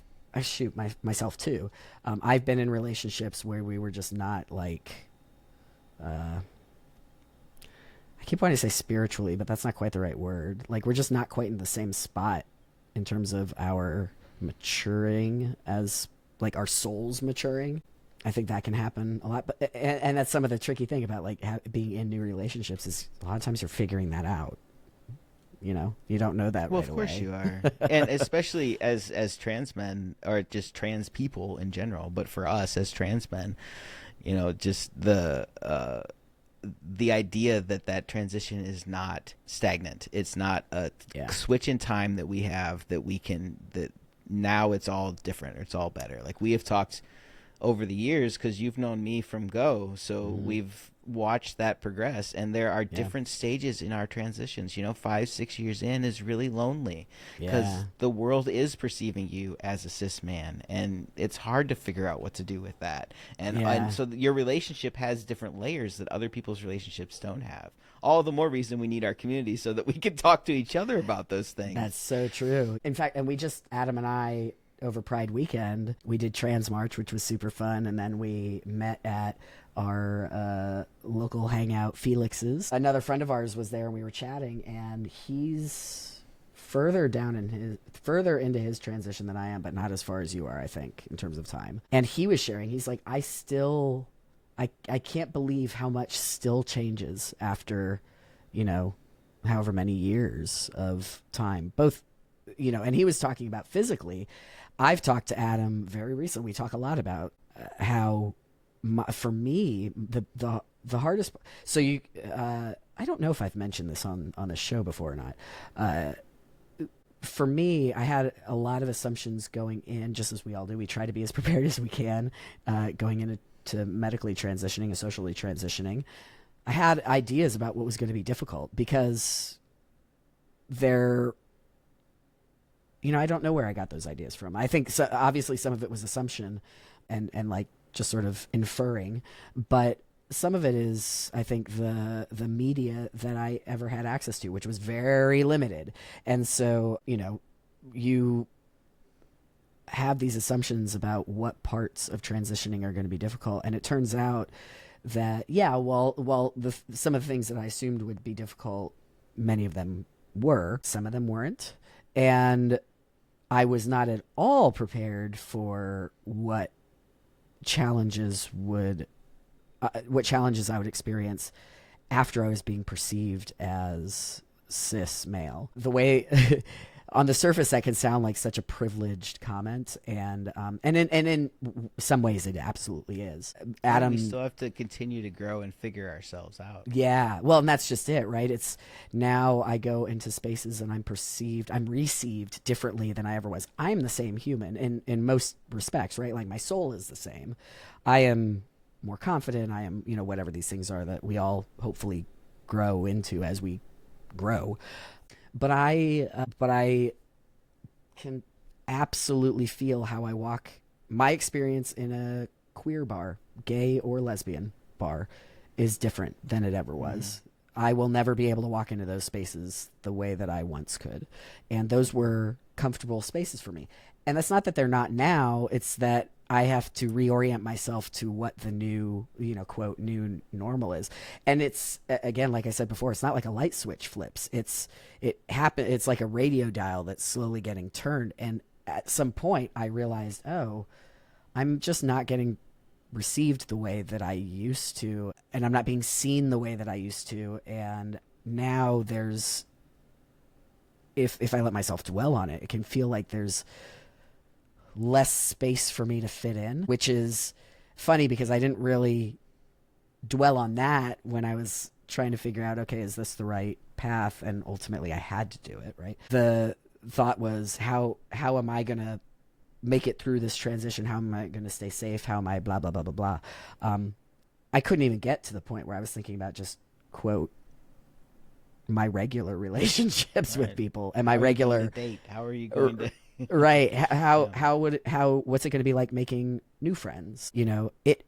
Speaker 1: myself too. I've been in relationships where we were just not like, I keep wanting to say spiritually, but that's not quite the right word. Like, we're just not quite in the same spot in terms of our maturing, as like our souls maturing. I think that can happen a lot, but and that's some of the tricky thing about like being in new relationships is a lot of times you're figuring that out. You don't know that.
Speaker 2: Well,
Speaker 1: right
Speaker 2: of course
Speaker 1: away.
Speaker 2: you are, and especially as trans men, or just trans people in general. But for us as trans men, just the idea that transition is not stagnant. It's not a switch in time that we have that now it's all different, or it's all better. Like, we have talked over the years, because you've known me from Go, so we've watched that progress, and there are different stages in our transitions. 5-6 years in is really lonely because the world is perceiving you as a cis man, and it's hard to figure out what to do with that. And so your relationship has different layers that other people's relationships don't have. All the more reason we need our community so that we can talk to each other about those things.
Speaker 1: That's so true. In fact, and Adam and I, over Pride weekend, we did Trans March, which was super fun, and then we met at our local hangout, Felix's. Another friend of ours was there, and we were chatting, and he's further into his transition than I am, but not as far as you are, I think, in terms of time. And he was sharing, he's like, I can't believe how much still changes after, however many years of time, both, and he was talking about physically. I've talked to Adam very recently. We talk a lot about how, for me, the hardest. So I don't know if I've mentioned this on the show before or not. For me, I had a lot of assumptions going in, just as we all do. We try to be as prepared as we can going into to medically transitioning and socially transitioning, I had ideas about what was going to be difficult because there, I don't know where I got those ideas from. I think so, obviously some of it was assumption and like just sort of inferring, but some of it is, I think, the media that I ever had access to, which was very limited. And so, you have these assumptions about what parts of transitioning are going to be difficult. And it turns out that, some of the things that I assumed would be difficult, many of them were, some of them weren't. And I was not at all prepared for what challenges I would experience after I was being perceived as cis male. The way on the surface that can sound like such a privileged comment, and in some ways it absolutely is. Adam,
Speaker 2: we still have to continue to grow and figure ourselves out.
Speaker 1: Yeah, well, and that's just it, right? It's now I go into spaces and I'm received differently than I ever was. I'm the same human in most respects, right? Like my soul is the same. I am more confident. I am, whatever these things are that we all hopefully grow into as we grow. But I can absolutely feel how I walk. My experience in a queer bar, gay or lesbian bar, is different than it ever was. I will never be able to walk into those spaces the way that I once could. And those were comfortable spaces for me. And that's not that they're not now. It's that I have to reorient myself to what the new, quote, new normal is. And it's, again, like I said before, it's not like a light switch flips. It's like a radio dial that's slowly getting turned. And at some point I realized, I'm just not getting received the way that I used to. And I'm not being seen the way that I used to. And now if I let myself dwell on it, it can feel like there's less space for me to fit in, which is funny because I didn't really dwell on that when I was trying to figure out, okay, is this the right path? And ultimately I had to do it, right? The thought was, how am I going to make it through this transition? How am I going to stay safe? How am I blah, blah, blah, blah, blah. I couldn't even get to the point where I was thinking about just, quote, my regular relationships with people and my regular
Speaker 2: date. How are you going to
Speaker 1: right. What's it going to be like making new friends? It,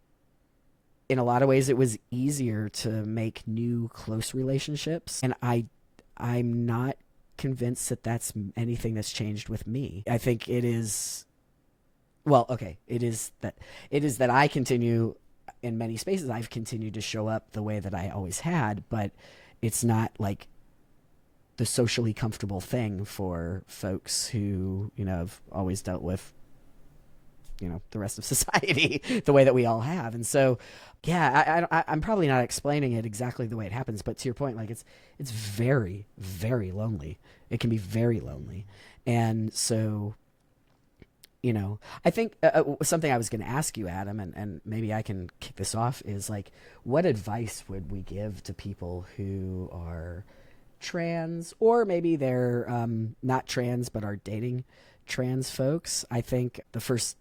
Speaker 1: in a lot of ways, it was easier to make new close relationships. And I'm not convinced that that's anything that's changed with me. I think it is, it is that I continue in many spaces. I've continued to show up the way that I always had, but it's not like the socially comfortable thing for folks who, have always dealt with, the rest of society the way that we all have. And so, I'm probably not explaining it exactly the way it happens, but to your point, like it's very, very lonely. It can be very lonely. And so, I think something I was going to ask you, Adam, and maybe I can kick this off, is like, what advice would we give to people who are trans, or maybe they're not trans but are dating trans folks? I think the first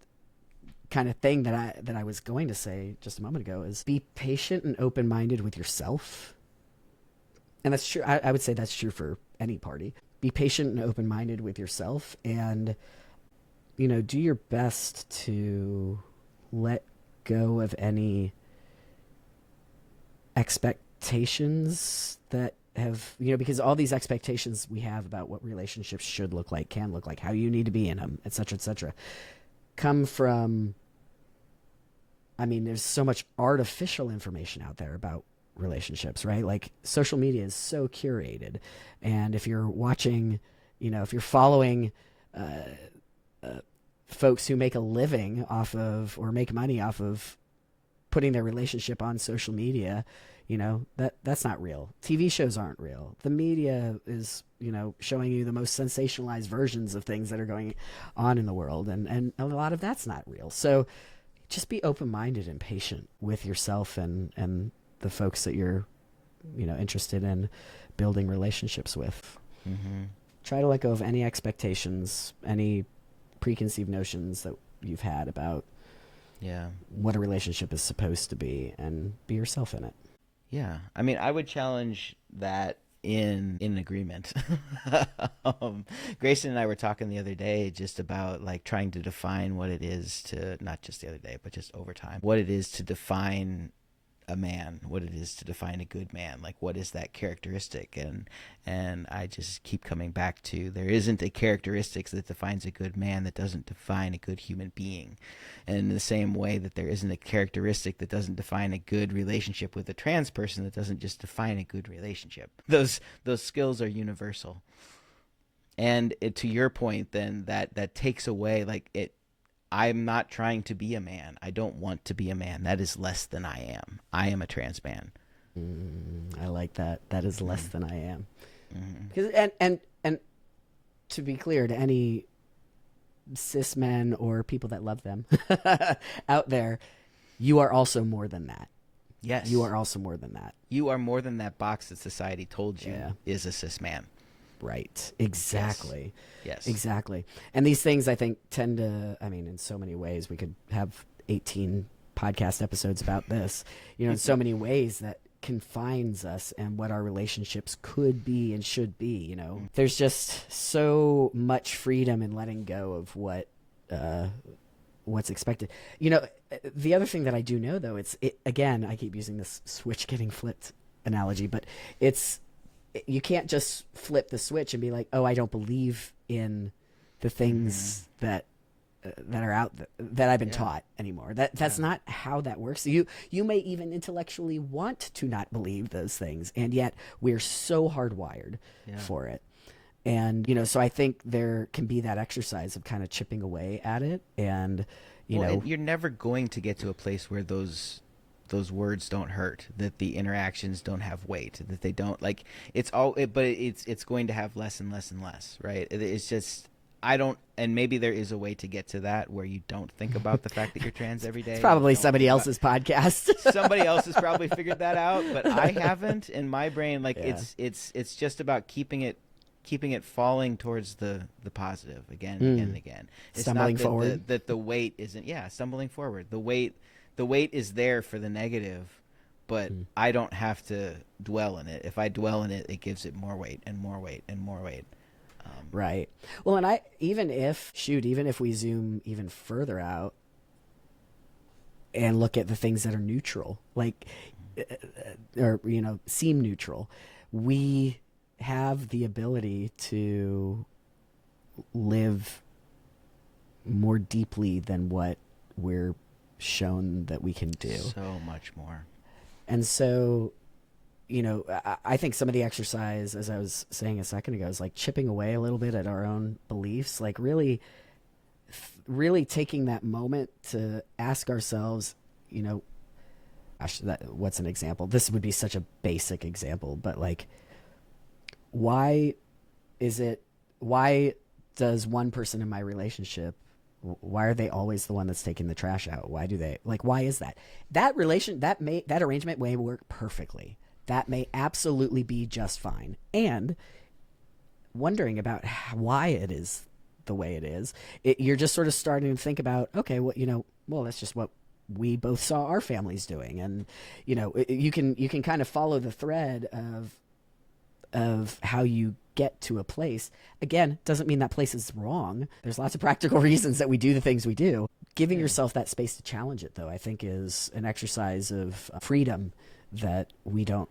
Speaker 1: kind of thing that I was going to say just a moment ago is be patient and open-minded with yourself. And that's true. I would say that's true for any party. Be patient and open-minded with yourself, and do your best to let go of any expectations that have, because all these expectations we have about what relationships should look like, can look like, how you need to be in them, et cetera, come from, there's so much artificial information out there about relationships, right? Like social media is so curated. And if you're watching, if you're following folks who make a living off of, or make money off of putting their relationship on social media, that's not real. TV shows aren't real. The media is, showing you the most sensationalized versions of things that are going on in the world. And a lot of that's not real. So just be open-minded and patient with yourself and the folks that you're, interested in building relationships with. Mm-hmm. Try to let go of any expectations, any preconceived notions that you've had about
Speaker 2: Yeah.
Speaker 1: what a relationship is supposed to be and be yourself in it.
Speaker 2: Yeah. I mean, I would challenge that in agreement. Grayson and I were talking the other day just about like trying to define what it is to, not just the other day, but just over time, what it is to define a man, what it is to define a good man, like what is that characteristic. And I just keep coming back to, there isn't a characteristic that defines a good man that doesn't define a good human being. And in the same way that there isn't a characteristic that doesn't define a good relationship with a trans person, that doesn't just define a good relationship. Those skills are universal. And to your point, then that takes away, like, it, I'm not trying to be a man. I don't want to be a man. That is less than I am. I am a trans man.
Speaker 1: I like that. That is less than I am.
Speaker 2: Mm-hmm.
Speaker 1: And to be clear to any cis men or people that love them out there, you are also more than that.
Speaker 2: Yes.
Speaker 1: You are also more than that.
Speaker 2: You are more than that box that society told you
Speaker 1: Yeah.
Speaker 2: is a cis man.
Speaker 1: Right. Exactly.
Speaker 2: Yes.
Speaker 1: Exactly. And these things, I think, tend to, I mean, in so many ways, we could have 18 podcast episodes about this, you know, in so many ways that confines us and what our relationships could be and should be, you know. There's just so much freedom in letting go of what's expected. You know, the other thing that I do know, though, again, I keep using this switch getting flipped analogy, but you can't just flip the switch and be like, oh, I don't believe in the things that are out that I've been taught anymore. That's not how that works. You may even intellectually want to not believe those things, and yet we're so hardwired for it. And, you know, so I think there can be that exercise of kind of chipping away at it. And, you know,
Speaker 2: you're never going to get to a place where those words don't hurt, that the interactions don't have weight, that they don't, like, but it's going to have less and less and less, right? It's just, and maybe there is a way to get to that where you don't think about the fact that you're trans every day.
Speaker 1: It's probably somebody else's podcast.
Speaker 2: Somebody else has probably figured that out, but I haven't. In my brain, like, it's just about keeping it falling towards the positive again and again and again. It's
Speaker 1: stumbling
Speaker 2: not
Speaker 1: forward.
Speaker 2: That the weight isn't, stumbling forward. The weight is there for the negative, but I don't have to dwell in it. If I dwell in it, it gives it more weight and more weight and more weight.
Speaker 1: Right. Well, and even if we zoom even further out and look at the things that are neutral, like, or, you know, seem neutral, we have the ability to live more deeply than what we're shown that we can do.
Speaker 2: So much more.
Speaker 1: And so, you know, I think some of the exercise, as I was saying a second ago, is like chipping away a little bit at our own beliefs, like really taking that moment to ask ourselves, you know, what's an example? This would be such a basic example, but like, why does one person in my relationship, why are they always the one that's taking the trash out? Why is that? That arrangement may work perfectly. That may absolutely be just fine. And wondering about why it is the way it is, you're just sort of starting to think about, okay, well, that's just what we both saw our families doing. And, you know, you can kind of follow the thread of how you get to a place. Again, doesn't mean that place is wrong. There's lots of practical reasons that we do the things we do. Giving yourself that space to challenge it, though, I think is an exercise of freedom that we don't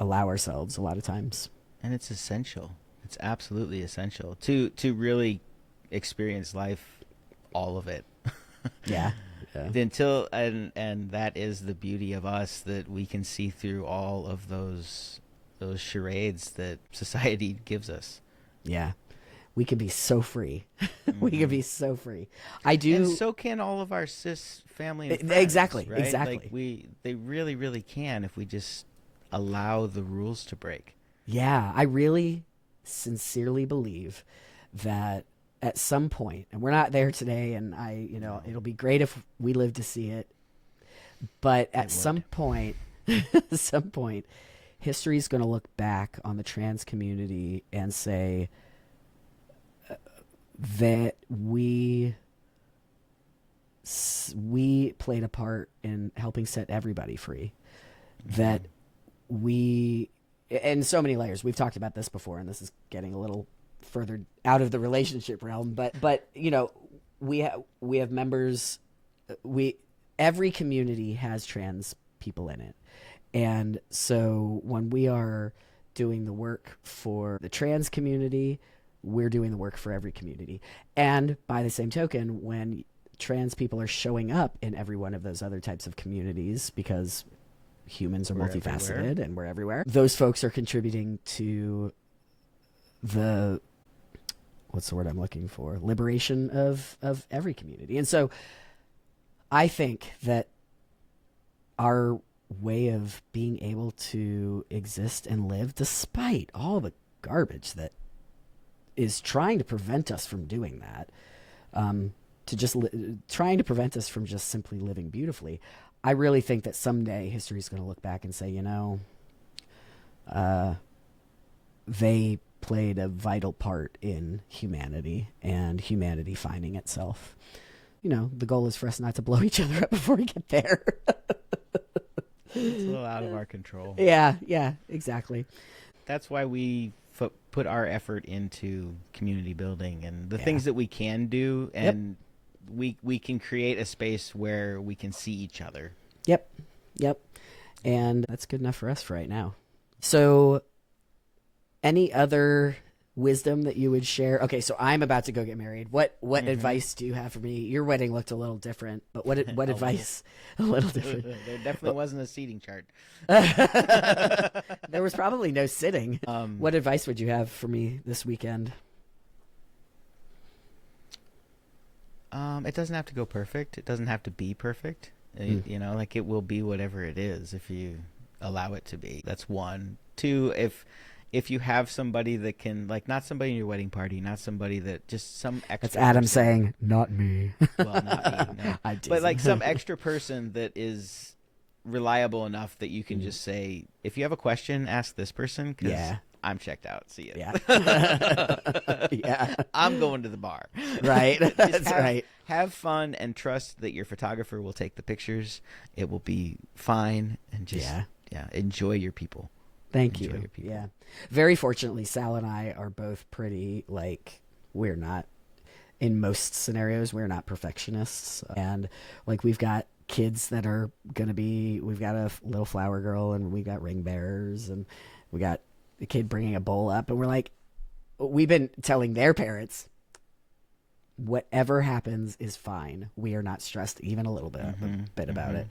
Speaker 1: allow ourselves a lot of times.
Speaker 2: And it's essential. It's absolutely essential to really experience life, all of it.
Speaker 1: Yeah.
Speaker 2: Until and that is the beauty of us, that we can see through all of those charades that society gives us.
Speaker 1: Yeah. We can be so free. We can be so free. I do.
Speaker 2: And so can all of our cis family and friends,
Speaker 1: exactly.
Speaker 2: right?
Speaker 1: Exactly.
Speaker 2: Like they really, really can, if we just allow the rules to break.
Speaker 1: Yeah. I really sincerely believe that at some point, and we're not there today, and it'll be great if we live to see it, but at some point, history is going to look back on the trans community and say that we we played a part in helping set everybody free. That we, in so many layers, we've talked about this before, and this is getting a little further out of the relationship realm, but you know, we have members, every community has trans people in it. And so when we are doing the work for the trans community, we're doing the work for every community. And by the same token, when trans people are showing up in every one of those other types of communities, because humans are multifaceted everywhere. And we're everywhere, those folks are contributing to the, what's the word I'm looking for? Liberation of every community. And so I think that our way of being able to exist and live despite all the garbage that is trying to prevent us from doing that, trying to prevent us from just simply living beautifully. I really think that someday history is going to look back and say, you know, they played a vital part in humanity and humanity finding itself. You know, the goal is for us not to blow each other up before we get there.
Speaker 2: It's a little out of our control.
Speaker 1: Yeah, exactly.
Speaker 2: That's why we put our effort into community building and the things that we can do, and we can create a space where we can see each other.
Speaker 1: Yep. And that's good enough for us for right now. So any other wisdom that you would share? Okay, so I'm about to go get married. What advice do you have for me? Your wedding looked a little different, but what advice? A little different.
Speaker 2: There definitely wasn't a seating chart.
Speaker 1: There was probably no sitting. What advice would you have for me this weekend?
Speaker 2: It doesn't have to go perfect. It doesn't have to be perfect. You know, like, it will be whatever it is if you allow it to be. That's one. Two, if you have somebody that can, like, not somebody in your wedding party, not somebody that just some extra.
Speaker 1: That's Adam saying, not me.
Speaker 2: Well, not me. No. But like some extra person that is reliable enough that you can just say, if you have a question, ask this person, because I'm checked out. See ya. Yeah. I'm going to the bar.
Speaker 1: Right. That's right.
Speaker 2: Have fun and trust that your photographer will take the pictures. It will be fine, and just enjoy your people.
Speaker 1: Thank you. Yeah. Very fortunately, Sal and I are both pretty, like, we're not, in most scenarios, we're not perfectionists. And, like, we've got kids that are going to be, we've got a little flower girl, and we've got ring bearers, and we got the kid bringing a bowl up. And we're like, we've been telling their parents, whatever happens is fine. We are not stressed even a little bit about it.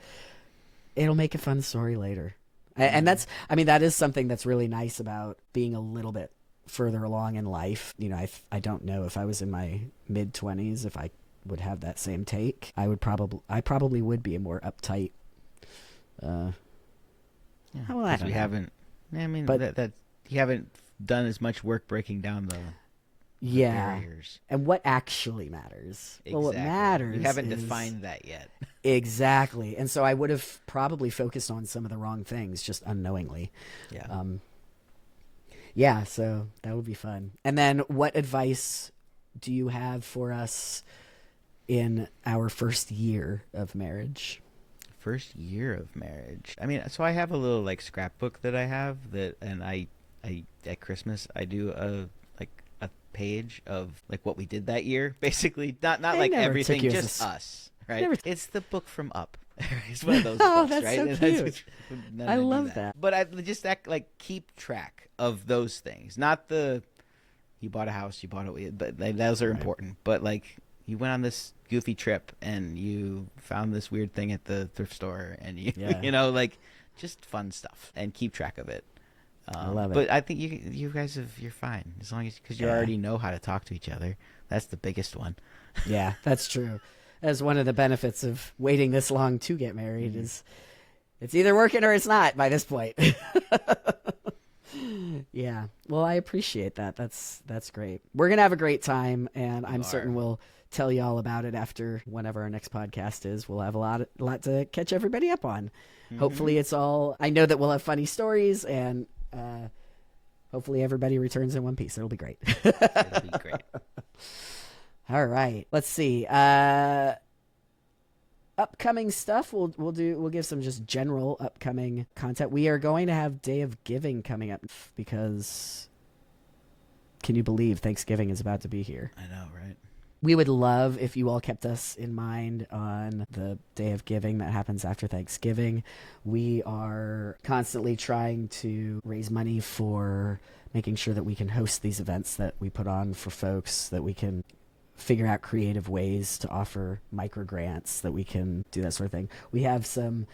Speaker 1: It'll make a fun story later. And that's, I mean, that is something that's really nice about being a little bit further along in life. You know, I don't know if I was in my mid-20s, if I would have that same take. I probably would be a more uptight.
Speaker 2: Well, I don't know. But you haven't done as much work breaking down the barriers.
Speaker 1: And what actually matters?
Speaker 2: Exactly.
Speaker 1: Well, what matters,
Speaker 2: you haven't defined that yet.
Speaker 1: Exactly. And so I would have probably focused on some of the wrong things just unknowingly. So that would be fun. And then what advice do you have for us in our first year of marriage?
Speaker 2: First year of marriage. I mean, so I have a little, like, scrapbook that I have and I at Christmas I do a page of, like, what we did that year, basically. Not like everything, just us, right? It's the book from Up. It's one of those books,
Speaker 1: that's
Speaker 2: right?
Speaker 1: So cute. I love that.
Speaker 2: But I just keep track of those things. Not the, you bought a house, you bought but those are important. But, like, you went on this goofy trip and you found this weird thing at the thrift store, and you know, like, just fun stuff, and keep track of it.
Speaker 1: I love it.
Speaker 2: But I think you guys you're fine, as long as, because you already know how to talk to each other. That's the biggest one. Yeah,
Speaker 1: that's true. As one of the benefits of waiting this long to get married is it's either working or it's not by this point. Yeah. Well, I appreciate that. That's great. We're going to have a great time, and I'm certain we'll tell you all about it after whenever our next podcast is. We'll have a lot to catch everybody up on. Hopefully it's all, I know that we'll have funny stories, and hopefully everybody returns in one piece. It'll be great.
Speaker 2: It'll be great.
Speaker 1: All right. Let's see. upcoming stuff, we'll give some just general upcoming content. We are going to have Day of Giving coming up because can you believe Thanksgiving is about to be here?
Speaker 2: I know, right?
Speaker 1: We would love if you all kept us in mind on the Day of Giving that happens after Thanksgiving. We are constantly trying to raise money for making sure that we can host these events that we put on for folks, that we can figure out creative ways to offer micro grants, that we can do that sort of thing. We have some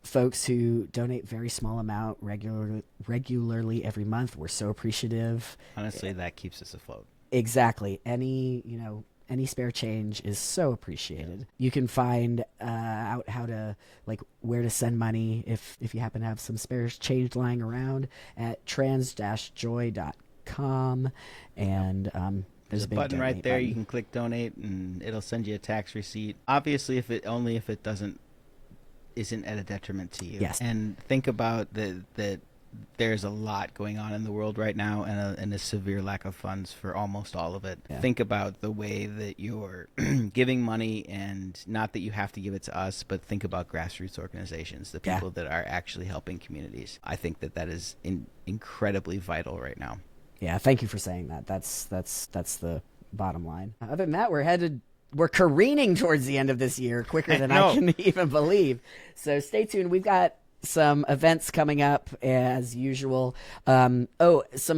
Speaker 1: folks who donate very small amount regularly every month. We're so appreciative.
Speaker 2: Honestly, that keeps us afloat.
Speaker 1: Exactly. Any spare change is so appreciated. You can find out how to, like, where to send money if you happen to have some spare change lying around at trans-joy.com. And there's a big
Speaker 2: button right there.
Speaker 1: button.
Speaker 2: You can click donate, and it'll send you a tax receipt. Obviously, if it isn't at a detriment to you.
Speaker 1: Yes.
Speaker 2: And think about that there's a lot going on in the world right now, and a severe lack of funds for almost all of it.
Speaker 1: Yeah.
Speaker 2: Think about the way that you're giving money, and not that you have to give it to us, but think about grassroots organizations, the people that are actually helping communities. I think that is incredibly vital right now.
Speaker 1: Yeah, thank you for saying that. That's the bottom line. Other than that, we're careening towards the end of this year quicker than I can even believe. So stay tuned. We've got some events coming up as usual. Some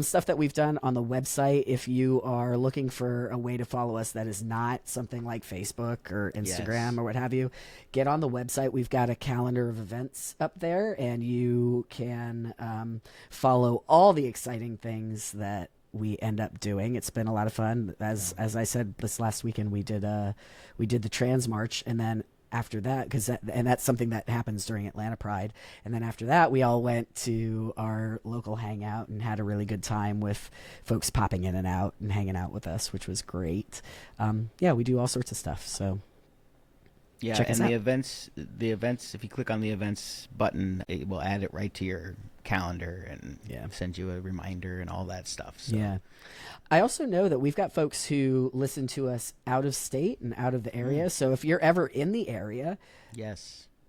Speaker 1: stuff that we've done on the website. If you are looking for a way to follow us that is not something like Facebook or Instagram or what have you, get on the website. We've got a calendar of events up there, and you can follow all the exciting things that we end up doing. It's been a lot of fun. As I said, this last weekend we did the Trans March, and then after that, that's something that happens during Atlanta Pride. And then after that, we all went to our local hangout and had a really good time with folks popping in and out and hanging out with us, which was great. We do all sorts of stuff. So check us out. The events, if you click on the events button, it will add it right to your calendar and send you a reminder and all that stuff. So. Yeah. I also know that we've got folks who listen to us out of state and out of the area. So if you're ever in the area,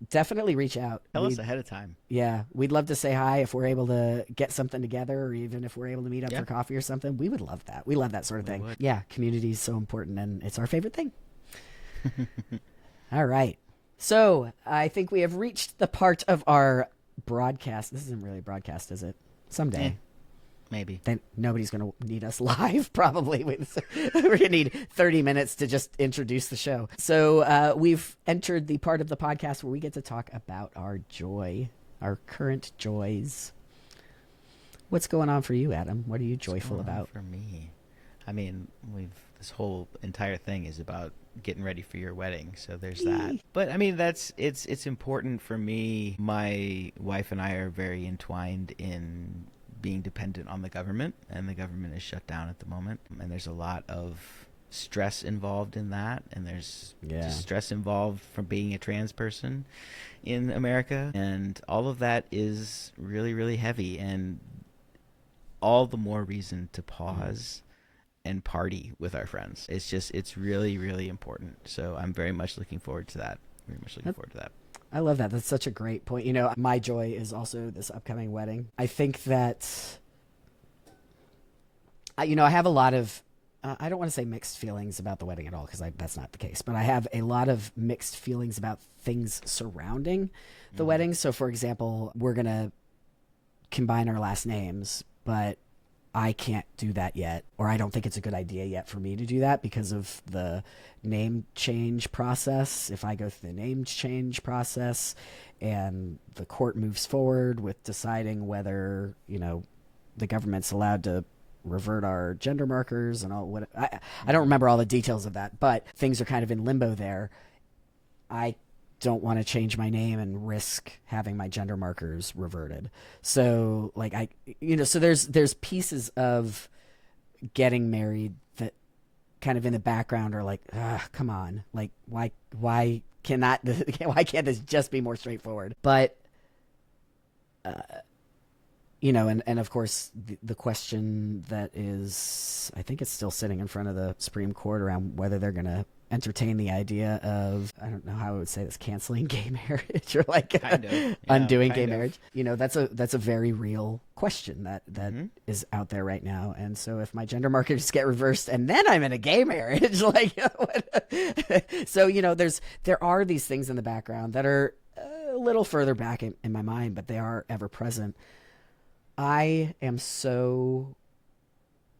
Speaker 1: definitely reach out.
Speaker 2: Tell us ahead of time.
Speaker 1: Yeah. We'd love to say hi if we're able to get something together, or even if we're able to meet up for coffee or something. We would love that. We love that sort of thing. Yeah. Community is so important, and it's our favorite thing. All right. So I think we have reached the part of our broadcast. This isn't really a broadcast, is it? Someday.
Speaker 2: Maybe.
Speaker 1: Then nobody's going to need us live, probably. We're going to need 30 minutes to just introduce the show. So we've entered the part of the podcast where we get to talk about our joy, our current joys. What's going on for you, Adam? What are you joyful about?
Speaker 2: For me, I mean, this whole entire thing is about getting ready for your wedding, so there's that. But I mean, it's important for me. My wife and I are very entwined in being dependent on the government, and the government is shut down at the moment, and there's a lot of stress involved in that, and there's just stress involved from being a trans person in America, and all of that is really, really heavy, and all the more reason to pause and party with our friends. It's really, really important. So I'm very much looking forward to that.
Speaker 1: I love that. That's such a great point. You know, my joy is also this upcoming wedding. I think that, I have a lot of, I don't want to say mixed feelings about the wedding at all, because that's not the case. But I have a lot of mixed feelings about things surrounding the wedding. So, for example, we're going to combine our last names, but I can't do that yet, or I don't think it's a good idea yet for me to do that because of the name change process. If I go through the name change process and the court moves forward with deciding whether, the government's allowed to revert our gender markers and all, I don't remember all the details of that, but things are kind of in limbo there. I don't want to change my name and risk having my gender markers reverted. So so there's pieces of getting married that kind of in the background are like, come on, like why can't this just be more straightforward? But you know, and of course the question that is, I think it's still sitting in front of the Supreme Court around whether they're going to entertain the idea of, I don't know how I would say this, canceling gay marriage or like undoing gay marriage. You know, that's a very real question that is out there right now. And so if my gender markers get reversed and then I'm in a gay marriage, like, so, you know, there are these things in the background that are a little further back in my mind, but they are ever present. I am so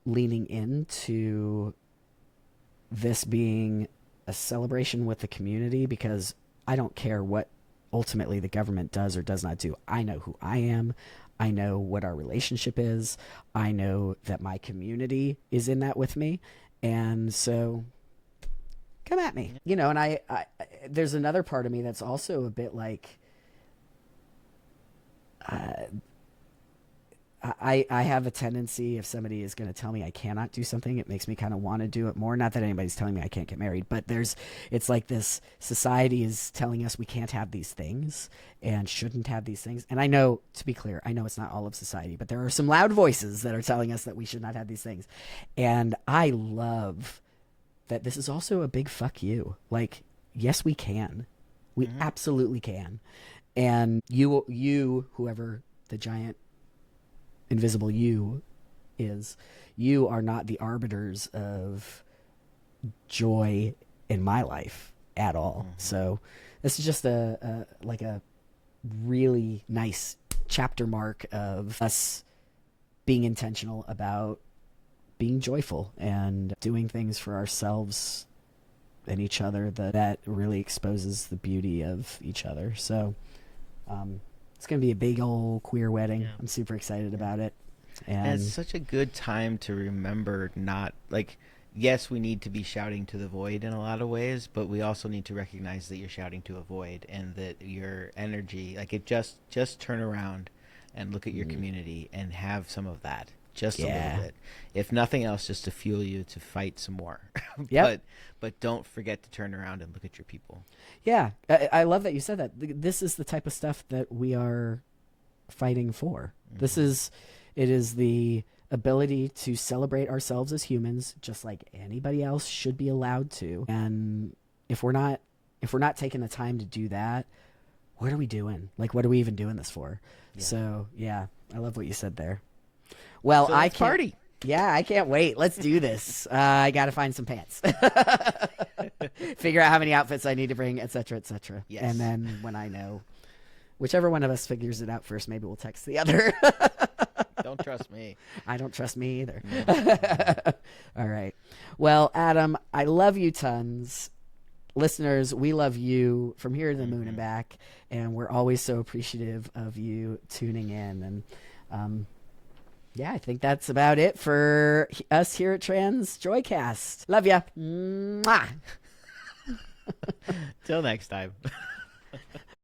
Speaker 1: leaning into this being a celebration with the community, because I don't care what ultimately the government does or does not do. I know who I am. I know what our relationship is. I know that my community is in that with me. And so come at me, you know, and I there's another part of me that's also a bit like, I have a tendency, if somebody is going to tell me I cannot do something, it makes me kind of want to do it more. Not that anybody's telling me I can't get married, but it's like this society is telling us we can't have these things and shouldn't have these things. And I know, to be clear, I know it's not all of society, but there are some loud voices that are telling us that we should not have these things. And I love that this is also a big fuck you. Like, yes, we can. We absolutely can. And you, whoever the giant invisible you is, you are not the arbiters of joy in my life at all. So this is just a really nice chapter mark of us being intentional about being joyful and doing things for ourselves and each other that really exposes the beauty of each other. So it's going to be a big old queer wedding. I'm super excited about it. And
Speaker 2: it's such a good time to remember, not like, yes, we need to be shouting to the void in a lot of ways, but we also need to recognize that you're shouting to a void and that your energy, like, it just turn around and look at your community and have some of that. Just a little bit. If nothing else, just to fuel you to fight some more. But don't forget to turn around and look at your people.
Speaker 1: Yeah. I love that you said that. This is the type of stuff that we are fighting for. It is the ability to celebrate ourselves as humans, just like anybody else should be allowed to. And if we're not taking the time to do that, what are we doing? Like, what are we even doing this for? Yeah. So yeah, I love what you said there. Well,
Speaker 2: so
Speaker 1: I can't
Speaker 2: party.
Speaker 1: Yeah, I can't wait. Let's do this. I got to find some pants. Figure out how many outfits I need to bring, etc., etc.
Speaker 2: Yes.
Speaker 1: And then when I know, whichever one of us figures it out first, maybe we'll text the other.
Speaker 2: Don't trust me.
Speaker 1: I don't trust me either.
Speaker 2: No.
Speaker 1: All right. Well, Adam, I love you tons. Listeners, we love you from here to the moon and back, and we're always so appreciative of you tuning in. And yeah, I think that's about it for us here at Trans JoyCast. Love ya. Mwah.
Speaker 2: Till next time.